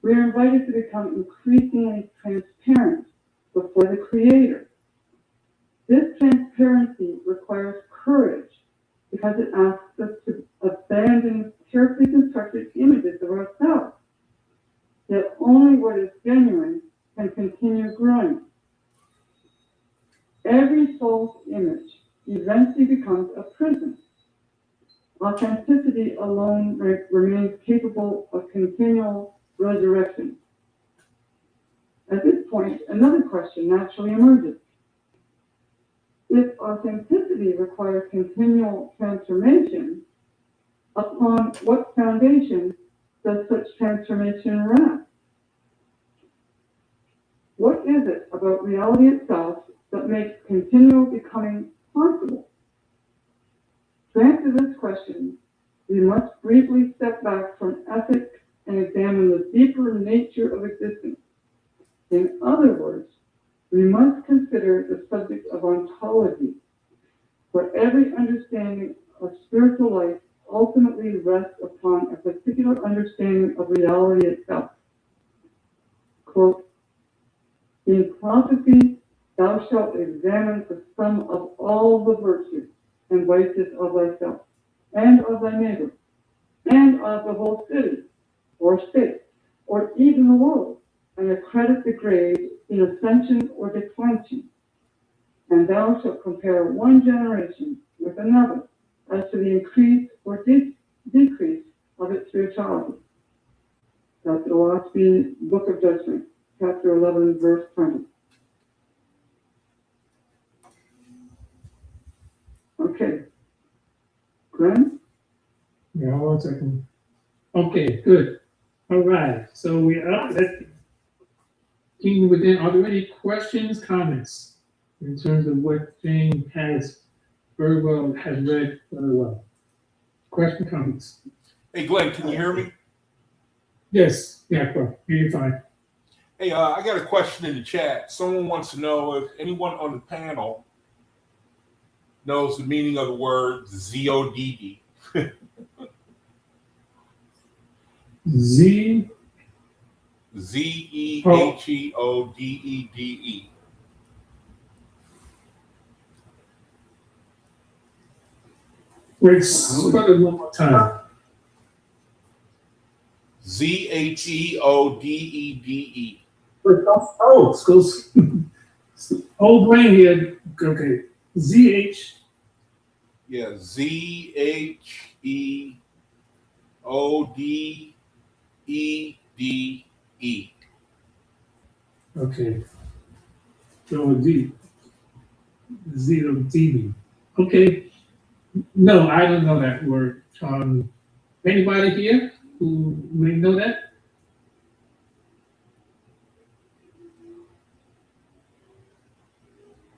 We are invited to become increasingly transparent before the Creator. This transparency requires courage because it asks us to abandon carefully constructed images of ourselves. Yet only what is genuine can continue growing. Every false image eventually becomes a prison. Authenticity alone remains capable of continual resurrection. At this point, another question naturally emerges. If authenticity requires continual transformation, upon what foundation does such transformation rest? What is it about reality itself that makes continual becoming possible? To answer this question, we must briefly step back from ethics and examine the deeper nature of existence. In other words, we must consider the subject of ontology, where every understanding of spiritual life ultimately rests upon a particular understanding of reality itself. Quote, in philosophy, thou shalt examine the sum of all the virtues and vices of thyself, and of thy neighbor, and of the whole city, or state, or even the world, and accredit the grade in ascension or declension. And thou shalt compare one generation with another as to the increase or decrease of its spirituality. That's the OAHSPE Book of Judgment, chapter 11, verse 20. Okay. Glenn?
Yeah, 1 second. Okay, good. All right, so we're up at Kingdom Within. Are there any questions, comments in terms of what Jane has very well, has read very well? Question, comments?
Hey, Glenn, can you hear me?
Yes, yeah, well, you're fine.
Hey, I got a question in the chat. Someone wants to know if anyone on the panel knows the meaning of the word ZODD.
Z.
ZEHEODEDE.
Wait, spell it one more time.
ZHEODEDE.
Oh, schools. Whole brain here. Okay. ZH.
Yeah, ZHEODEDE.
Okay. So D. Zero DB. Okay. No, I don't know that word. Anybody here who may know that?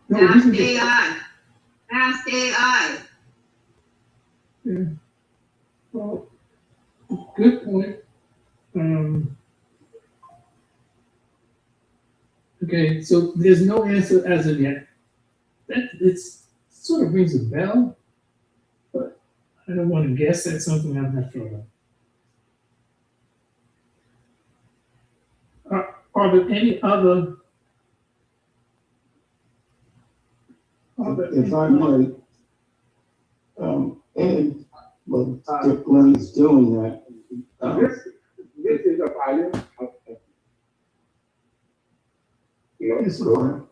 No, you
Ask
can get-
AI. Ask AI.
Yeah. Well, good point. Okay, so there's no answer as of yet. That it's sort of rings a bell, but I don't want to guess at something I'm not sure about. Are there any other?
If I might, and well, Glenn is doing that.
This is a volume.
Yes,
Go ahead.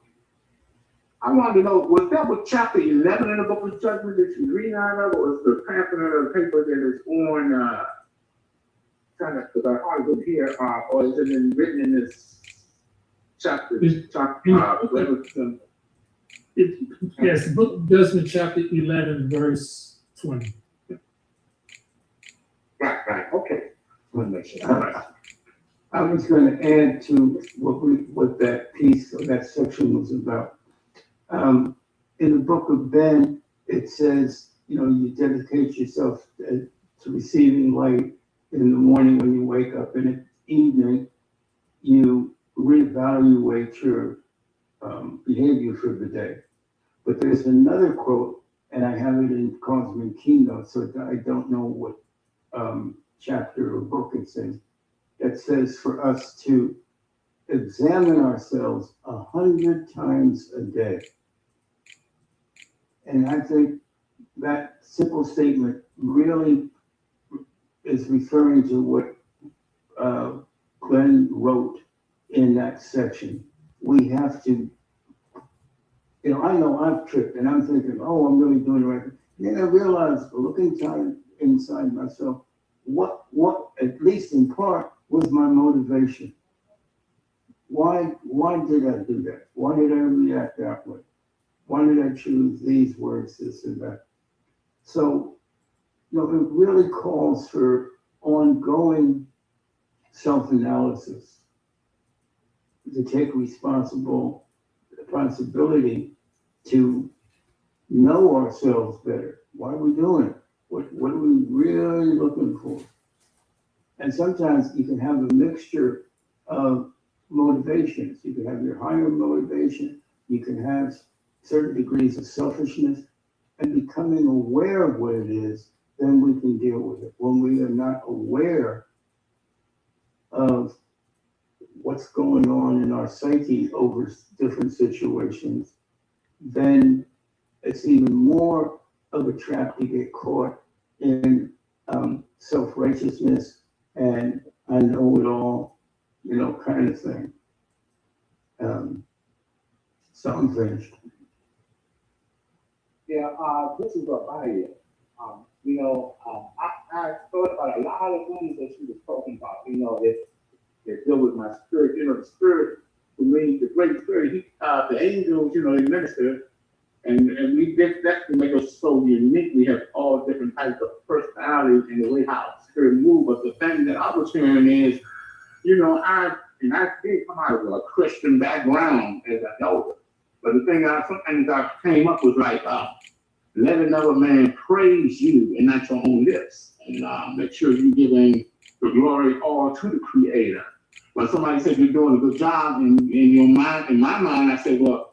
I wanted to know, was that with chapter 11 in the book of Judgment that you read out of, or is the pamphlet of the paper that is on, kind of, because I article here, or is it written in this chapter?
Yes, the book of Judgment, chapter 11, verse 20.
Right, okay.
All right. I was going to add to what that piece or that section was about. In the book of Ben, it says, you dedicate yourself to receiving light in the morning when you wake up, and at evening, you reevaluate your behavior for the day. But there's another quote, and I have it in Cosmic Keynote, so I don't know what chapter or book it says. That says for us to examine ourselves 100 times a day. And I think that simple statement really is referring to what Glenn wrote in that section. We have to, I know I've tripped and I'm thinking, oh, I'm really doing the right thing. Then I realized, looking inside myself, what, at least in part, was my motivation? Why did I do that? Why did I react that way? Why did I choose these words, this and that? So, it really calls for ongoing self-analysis, to take responsibility to know ourselves better. Why are we doing it? What are we really looking for? And sometimes you can have a mixture of motivations. You can have your higher motivation. You can have certain degrees of selfishness, and becoming aware of what it is, then we can deal with it. When we are not aware of what's going on in our psyche over different situations, then it's even more of a trap to get caught in self-righteousness and I know it all kind of thing. So I'm finished.
Yeah, this is what I am. I thought about a lot of things that she was talking about, that deal with my spirit, the spirit, for me, the great spirit, the angels, they minister, and we did that to make us so unique. We have all different types of personalities and the way how spirit move. But the thing that I was hearing is, I did come out of a Christian background as an elder. But the thing something that came up was like, let another man praise you and not your own lips. And make sure you're giving the glory all to the Creator. When somebody said you're doing a good job in your mind, in my mind, I say, well,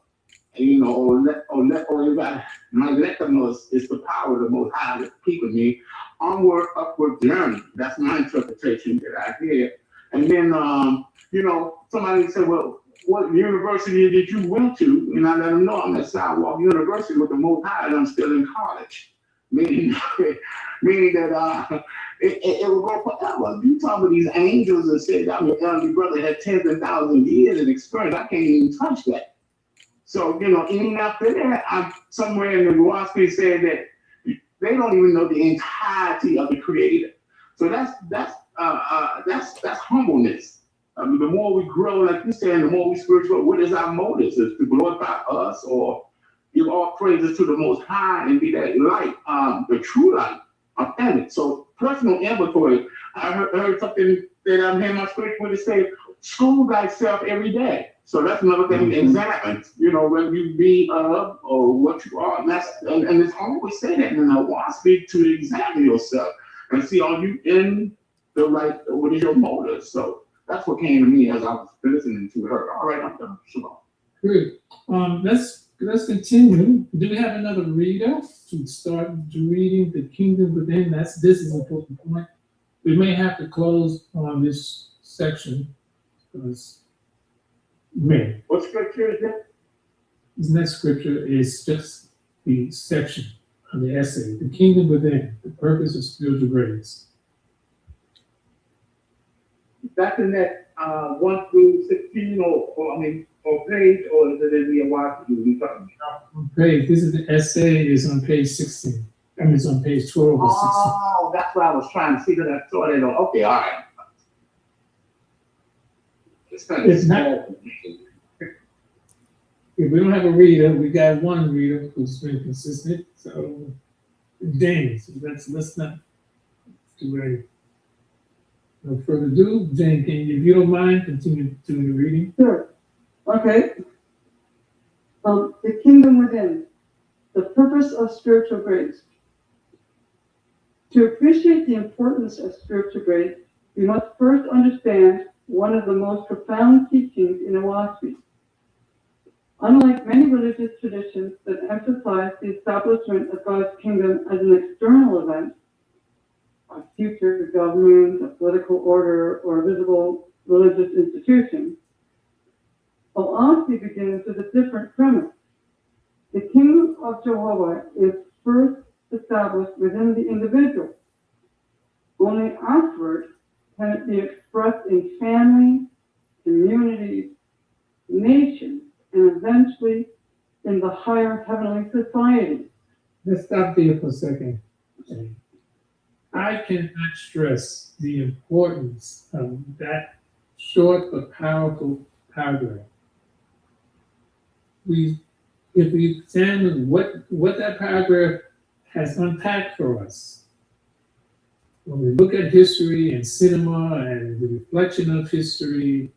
or let them know it's the power of the Most High that's keeping me onward, upward journey. That's my interpretation that I hear. And then, somebody said, well, what university did you went to? And I let them know I'm at Sidewalk University with the Most High, and I'm still in college. Meaning that it will go forever. You talk about these angels and say that your elderly brother had tens and thousands of years of experience. I can't even touch that. So, even after that, I'm somewhere in the OAHSPE said that they don't even know the entirety of the Creator. So that's humbleness. The more we grow, like you said, the more we spiritual, what is our motives? Is to glorify us or give all praises to the Most High and be that light, the true light, authentic. So personal inventory. I heard something that I'm hearing my spiritual say, school thyself every day. So that's another thing, examine, whether you be or what you are. And it's always said that in OAHSPE to examine yourself and see, are you in the right, what is your motive? So that's what came to me as I was listening to her. All right, I'm done. Shalom.
Good. Let's continue. Do we have another reader to start reading the Kingdom Within? This is an important point. We may have to close on this section because
What scripture is that?
this next scripture is just the section of the essay, The Kingdom Within, the Purpose of Spiritual Grace.
That's in that 1 through 16 or page, or is it in the OAHSPE?
Page. This is the essay is on page 16. I mean, it's on page 12 or 16.
Oh, that's what I was trying to see that I saw that. Okay, all right.
It's not. If we don't have a reader, we got one reader who's been consistent. So, James, let's not do any. No further ado, Jane, if you don't mind, continue to the reading.
Sure. Okay. The Kingdom Within, the Purpose of Spiritual Grace. To appreciate the importance of spiritual grace, we must first understand one of the most profound teachings in OAHSPE. Unlike many religious traditions that emphasize the establishment of God's kingdom as an external event, a future government, a political order, or a visible religious institution, OAHSPE begins with a different premise. The kingdom of Jehovah is first established within the individual. Only afterward can it be expressed in family, communities, nations, and eventually in the higher heavenly society.
Let's stop there for a second. I cannot stress the importance of that short but powerful paragraph. If we examine what that paragraph has unpacked for us, when we look at history and cinema and the reflection of history,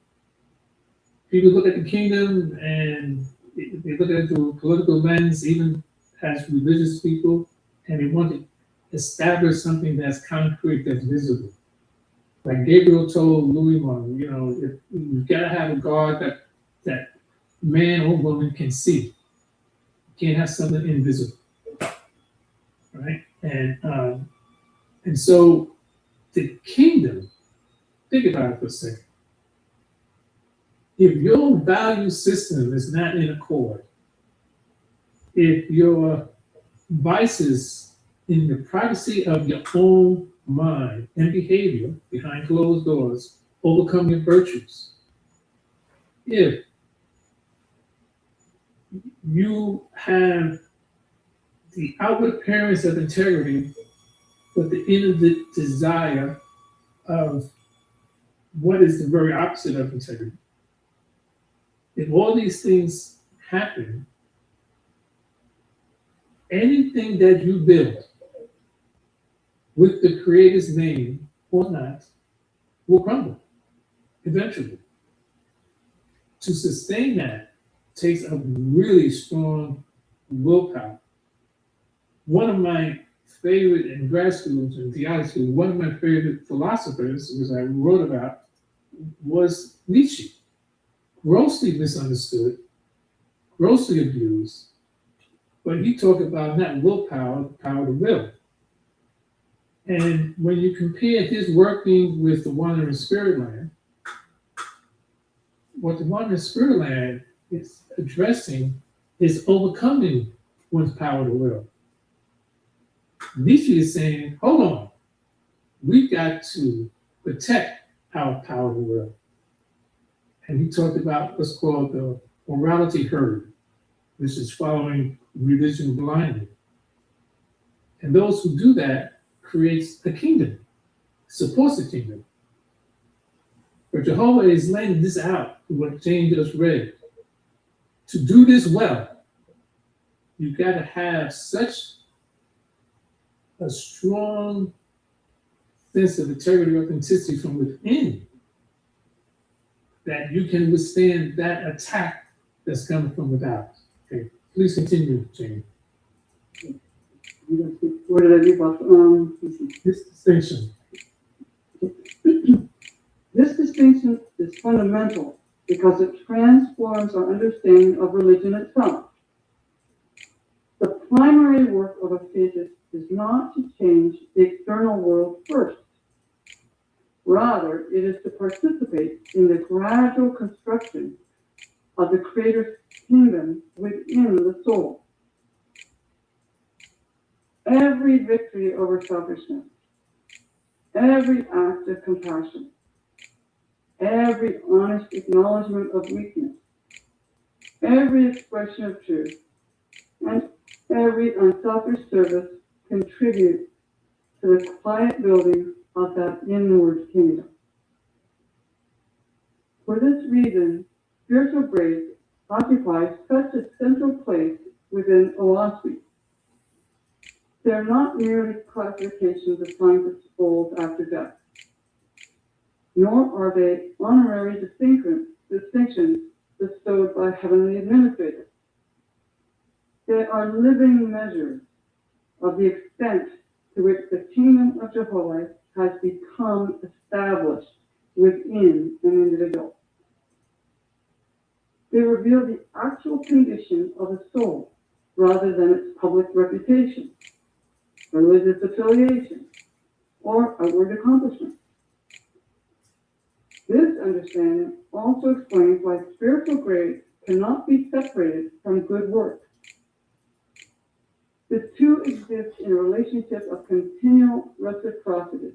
people look at the kingdom and they look at it through a political lens, even as religious people, and they want to establish something that's concrete, that's visible. Like Gabriel told Louis Martin, you've got to have a God that man or woman can see. You can't have something invisible, right? And so the kingdom, think about it for a second. If your value system is not in accord, if your vices in the privacy of your own mind and behavior behind closed doors overcome your virtues. If you have the outward appearance of integrity, but the inner desire of what is the very opposite of integrity, if all these things happen, anything that you build with the Creator's name or not will crumble eventually. To sustain that takes a really strong willpower. One of my favorite in grad schools and theology school, one of my favorite philosophers, which I wrote about, was Nietzsche. Grossly misunderstood, grossly abused, but he talked about not willpower, the power to will. And when you compare his working with the Wandering Spirit Land, what the Wandering Spirit Land is addressing is overcoming one's power to will. Nietzsche is saying, hold on, we've got to protect our power to will. And he talked about what's called the morality herd, which is following religion blindly. And those who do that creates a kingdom, supports a kingdom. But Jehovah is laying this out, what James just read. To do this well, you've got to have such a strong sense of integrity, authenticity from within, that you can withstand that attack that's coming from without. Okay, please continue, Jane.
Where did I leave off?
This distinction.
This distinction is fundamental because it transforms our understanding of religion itself. The primary work of a faithist is not to change the external world first. Rather, it is to participate in the gradual construction of the Creator's kingdom within the soul. Every victory over selfishness, every act of compassion, every honest acknowledgement of weakness, every expression of truth, and every unselfish service contribute to the quiet building of that inward kingdom. For this reason, spiritual grace occupies such a central place within OAHSPE. They are not merely classifications assigned to souls after death, nor are they honorary distinctions bestowed by heavenly administrators. They are living measures of the extent to which the kingdom of Jehovah has become established within an individual. They reveal the actual condition of a soul rather than its public reputation, religious affiliation, or outward accomplishment. This understanding also explains why spiritual grace cannot be separated from good works. The two exist in a relationship of continual reciprocity.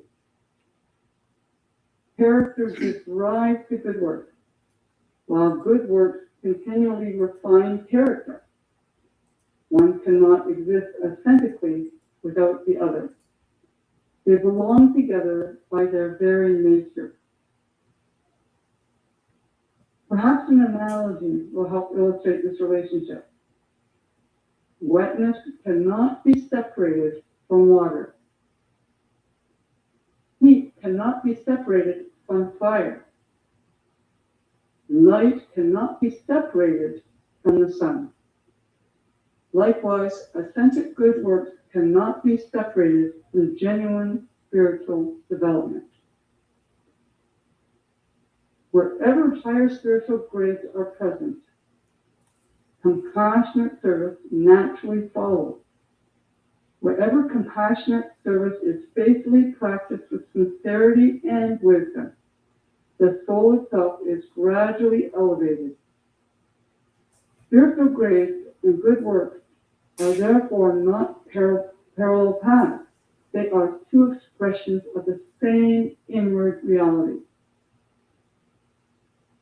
Character gives rise to good works, while good works continually refine character. One cannot exist authentically without the other. They belong together by their very nature. Perhaps an analogy will help illustrate this relationship. Wetness cannot be separated from water. Heat cannot be separated from fire. Light cannot be separated from the sun. Likewise, authentic good works cannot be separated from genuine spiritual development. Wherever higher spiritual grades are present, compassionate service naturally follows. Wherever compassionate service is faithfully practiced with sincerity and wisdom, the soul itself is gradually elevated. Spiritual grace and good works are therefore not parallel paths. They are two expressions of the same inward reality.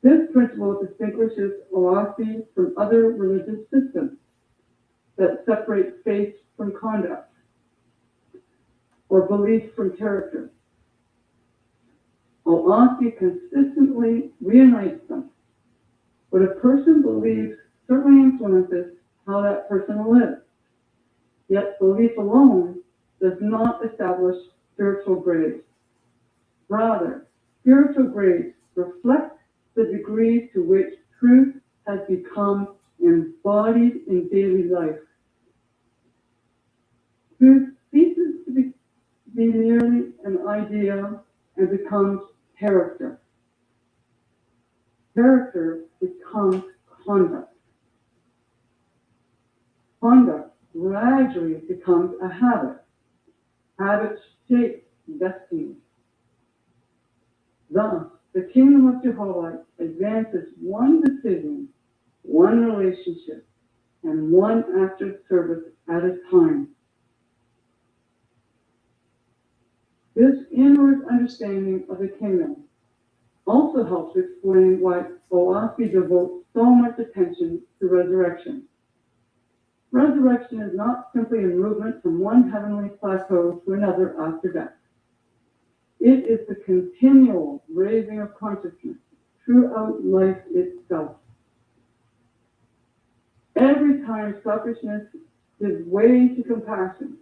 This principle distinguishes OAHSPE from other religious systems that separate faith from conduct or belief from character. OAHSPE consistently reunites them. What a person believes certainly influences how that person will live. Yet belief alone does not establish spiritual grades. Rather, spiritual grades reflect the degree to which truth has become embodied in daily life. Truth ceases to be merely an idea and becomes character. Character becomes conduct. Conduct gradually becomes a habit. Habits shape destiny. Thus, the kingdom of Jehovah advances one decision, one relationship, and one act of service at a time. This inward understanding of the kingdom also helps explain why OAHSPE devotes so much attention to resurrection. Resurrection is not simply a movement from one heavenly plateau to another after death. It is the continual raising of consciousness throughout life itself. Every time selfishness gives way to compassion,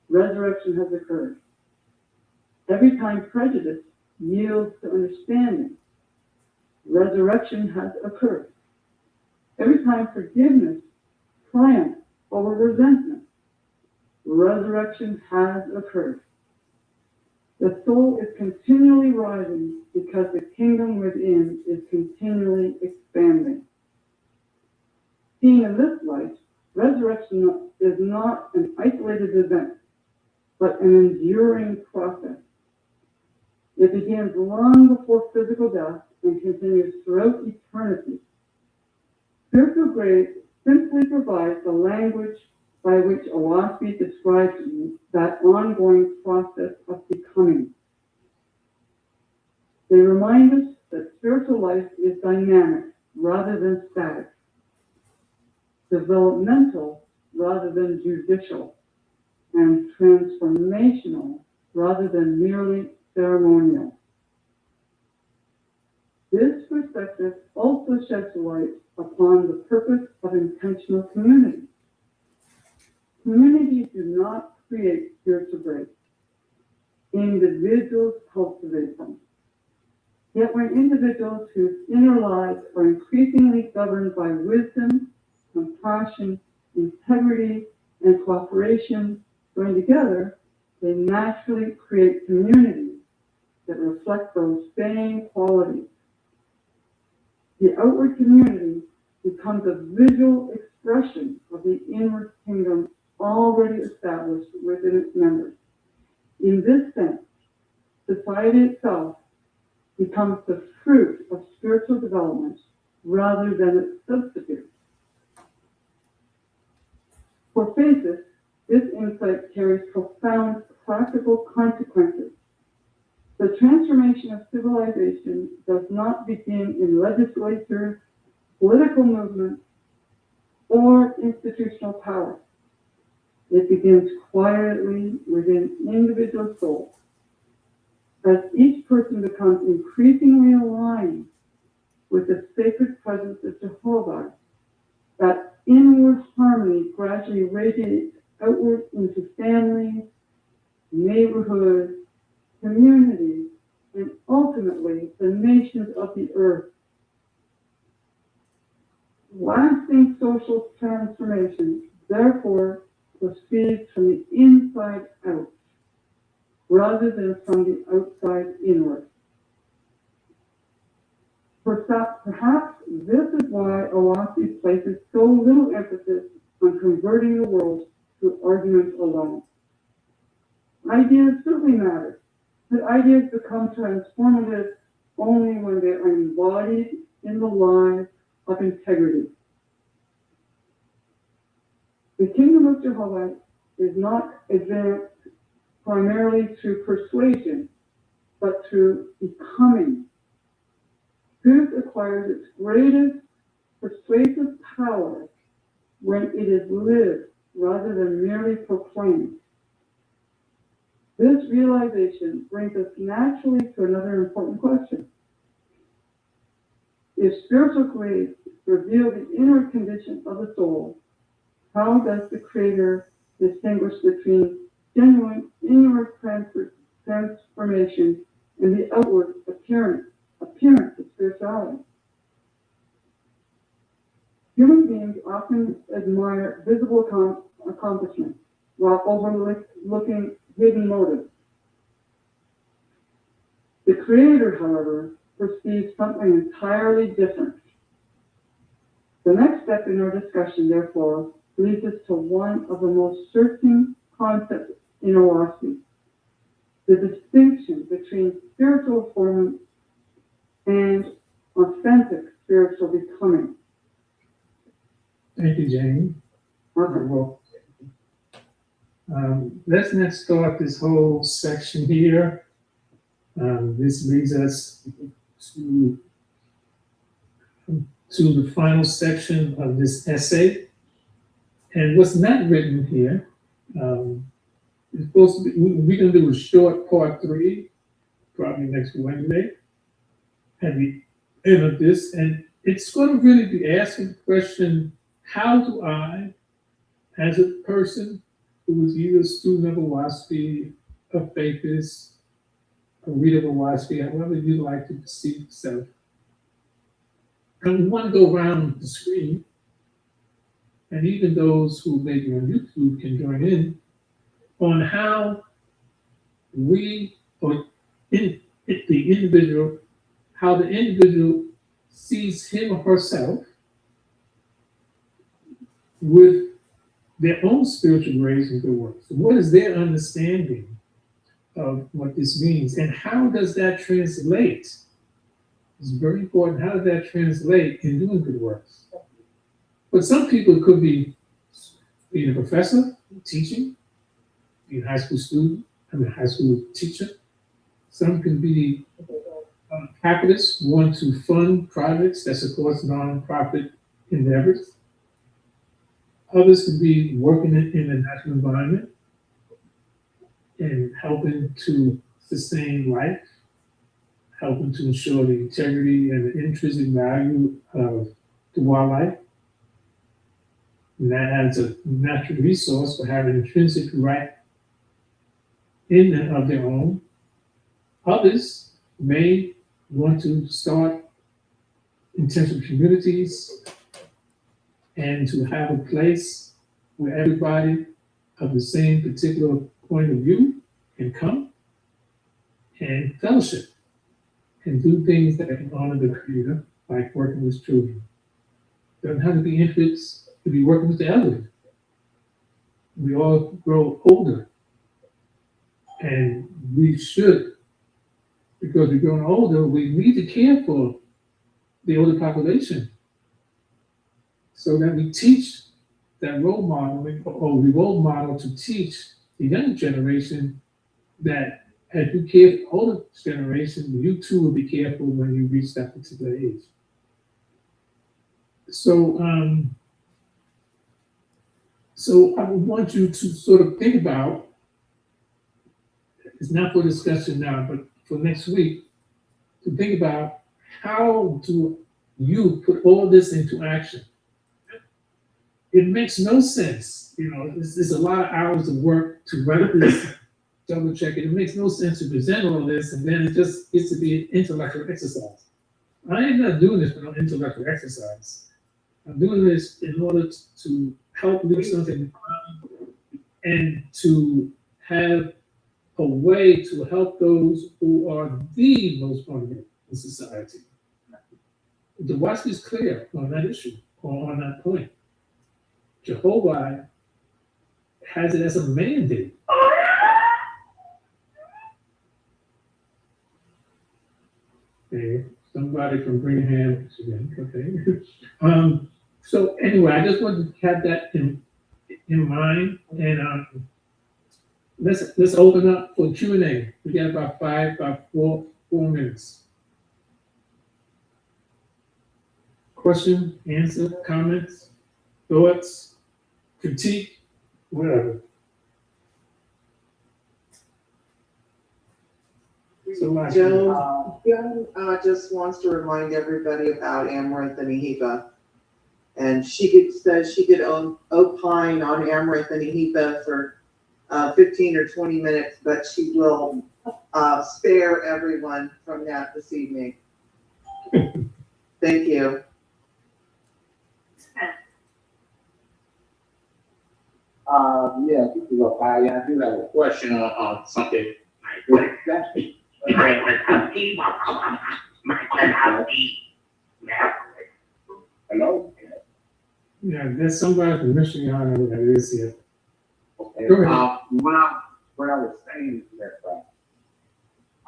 resurrection has occurred. Every time prejudice yields to understanding, resurrection has occurred. Every time forgiveness triumphs over resentment, resurrection has occurred. The soul is continually rising because the kingdom within is continually expanding. Seen in this light, resurrection is not an isolated event, but an enduring process. It begins long before physical death and continues throughout eternity. Spiritual grace simply provides the language by which OAHSPE describes that ongoing process of becoming. They remind us that spiritual life is dynamic rather than static, developmental rather than judicial, and transformational rather than merely ceremonial. This perspective also sheds light upon the purpose of intentional community. Communities do not create spiritual grace. Individuals cultivate them. Yet when individuals whose inner lives are increasingly governed by wisdom, compassion, integrity, and cooperation join together, they naturally create communities that reflect those same qualities. The outward community becomes a visual expression of the inward kingdom already established within its members. In this sense, society itself becomes the fruit of spiritual development rather than its substitute. For faithists, this insight carries profound practical consequences. The transformation of civilization does not begin in legislatures, political movements, or institutional power. It begins quietly within individual souls. As each person becomes increasingly aligned with the sacred presence of Jehovah, that inward harmony gradually radiates outward into families, neighborhoods, communities, and ultimately the nations of the earth. Lasting social transformation, therefore, proceeds from the inside out, rather than from the outside inward. Perhaps this is why OAHSPE places so little emphasis on converting the world through argument alone. Ideas certainly matter, but ideas become transformative only when they are embodied in the lives of integrity. The kingdom of Jehovah is not advanced primarily through persuasion, but through becoming. Truth acquires its greatest persuasive power when it is lived rather than merely proclaimed. This realization brings us naturally to another important question. If spiritual grace reveals the inner condition of the soul, how does the Creator distinguish between genuine inward transformation and the outward appearance of spirituality? Human beings often admire visible accomplishments while overlooking hidden motives. The Creator, however, perceives something entirely different. The next step in our discussion, therefore, leads us to one of the most searching concepts in OAHSPE, the distinction between spiritual performance and authentic spiritual becoming.
Thank you, Jane. Well, let's not start this whole section here. This leads us to the final section of this essay. And what's not written here is supposed to be, we're going to do a short part 3, probably next Wednesday, at the end of this. And it's going to really be asking the question, how do I, as a person who is either a student of OAHSPE, a faithist, a reader of OAHSPE, however you like to perceive yourself, and we want to go around the screen, and even those who may be on YouTube can join in on how we, or the individual, how the individual sees him or herself with their own spiritual grace and good works. What is their understanding of what this means, and how does that translate? It's very important. How does that translate in doing good works? But some people could be being a professor, teaching, being a high school student, high school teacher. Some can be capitalists who want to fund projects that supports nonprofit endeavors. Others can be working in the natural environment and helping to sustain life, helping to ensure the integrity and the intrinsic value of the wildlife. And that adds a natural resource for having intrinsic right in and of their own. Others may want to start intentional communities and to have a place where everybody of the same particular point of view can come and fellowship and do things that can honor the Creator, like working with children. Doesn't have to be infants, to be working with the elderly. We all grow older, and we should, because we're growing older, we need to care for the older population, so that we teach that role model, or the role model to teach the younger generation that as you care for the older generation, you too will be careful when you reach that particular age. So, so I would want you to sort of think about, it's not for discussion now, but for next week, to think about how do you put all this into action. It makes no sense, there's a lot of hours of work to write this, double check it. It makes no sense to present all this, and then it just gets to be an intellectual exercise. I am not doing this for no intellectual exercise. I'm doing this in order to help leave something and to have a way to help those who are the most vulnerable in society. The OAHSPE is clear on that issue, or on that point. Jehovah has it as a mandate. Okay, somebody from Birmingham again. Okay. So anyway, I just wanted to have that in mind, and let's open up for Q&A. We got about 4 minutes. Question, answer, comments, thoughts, critique, whatever. So,
Joan just wants to remind everybody about Amaranth and Ahiba. And says she could opine on Amaranth and Ahiba for 15 or 20 minutes, but she will spare everyone from that this evening. Thank you.
Yeah, this is I do have a question on something. What exactly? Hello?
Yeah, there's somebody from Michigan that is here.
Okay.
Go ahead.
What I was saying is that,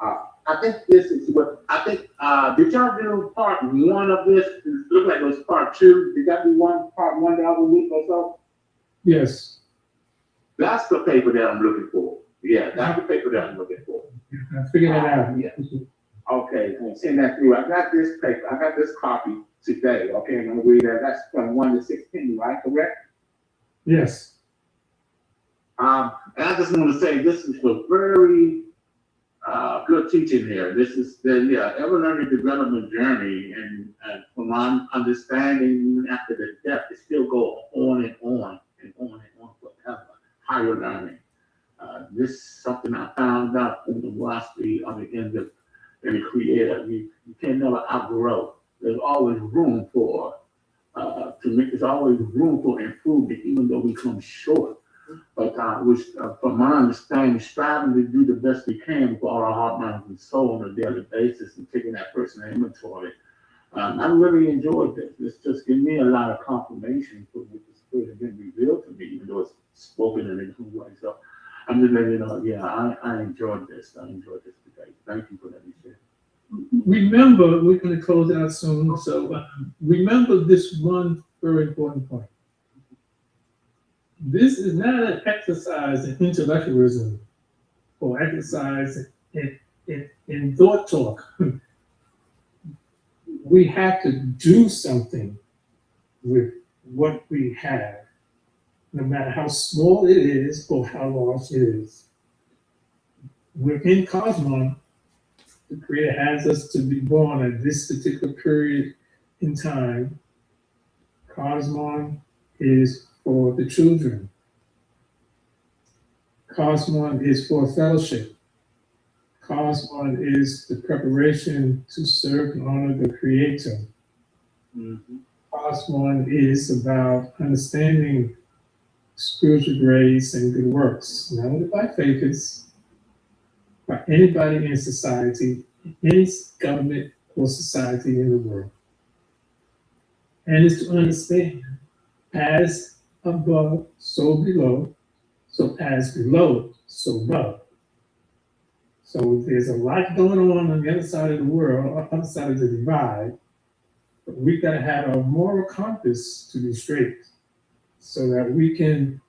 I think this is what, did y'all do part one of this? It looked like it was part two. Did that be part one the other week or so?
Yes.
That's the paper that I'm looking for. Yeah, that's the paper that I'm looking for.
I figured that out.
Yeah. Okay, I'm seeing that through. I got this paper. I got this copy today. Okay, I'm gonna read that. That's from 1 to 16, right? Correct?
Yes.
And I just want to say this is a very good teaching here. This is the ever learning development journey, and from my understanding, even after the death, it still goes on and on and on and on forever. Higher learning. This is something I found out in the philosophy of the end of the Creator. You can never outgrow. There's always room for there's always room for improvement, even though we come short. But from my understanding, striving to do the best we can with all our heart, mind, and soul on a daily basis, and taking that personal inventory. I really enjoyed this. This just gave me a lot of confirmation for what the Spirit has been revealed to me, even though it's spoken in a different way. So I'm just letting you know, I enjoyed this. I enjoyed this today. Thank you for letting me share.
Remember, we're going to close out soon. So remember this one very important point. This is not an exercise in intellectualism or exercise in thought talk. We have to do something with what we have, no matter how small it is or how large it is. We're in Cosmon. The Creator has us to be born at this particular period in time. Cosmon is for the children. Cosmon is for fellowship. Cosmon is the preparation to serve and honor the Creator.
Mm-hmm.
Cosmon is about understanding spiritual grace and good works, not only by faithers, by anybody in society, any government or society in the world. And it's to understand, as above, so below, so as below, so above. So there's a lot going on the other side of the world, other side of the divide, but we gotta have a moral compass to be straight so that we can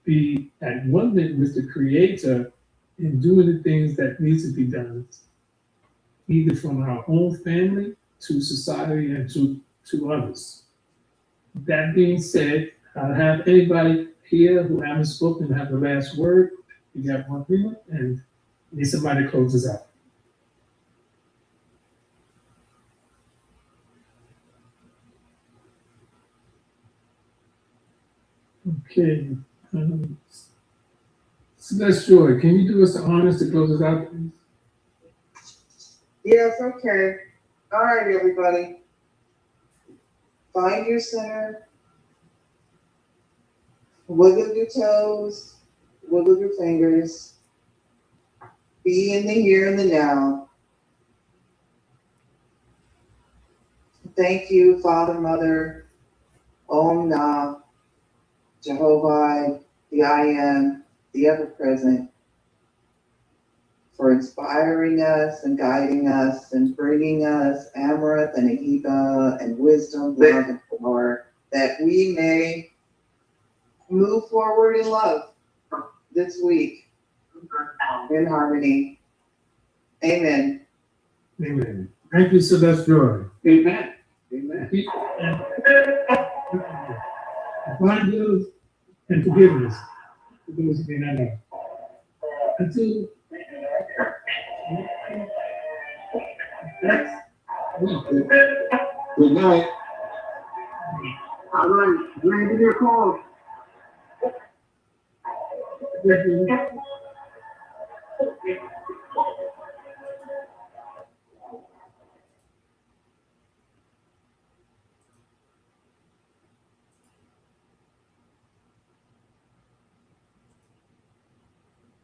be at one with the Creator in doing the things that needs to be done, either from our own family to society and to others. That being said, I'll have anybody here who haven't spoken have the last word. You got 1 minute, and need somebody to close us out. Okay. Celeste Joy, can you do us the honors to close us out, please?
Yes, okay. All right, everybody. Find your center. Wiggle your toes. Wiggle your fingers. Be in the here and the now. Thank you, Father, Mother, Om Na, Jehovah, the I Am, the ever-present, for inspiring us and guiding us and bringing us Amaranth and Ahiba and wisdom, love, and power, that we may move forward in love this week in harmony. Amen.
Amen. Thank you, Celeste Joy.
Amen.
Amen.
Bondage and forgiveness for those who may not know. Until next week.
Good night.
All right, Dwayne, give me a call.
Thank you.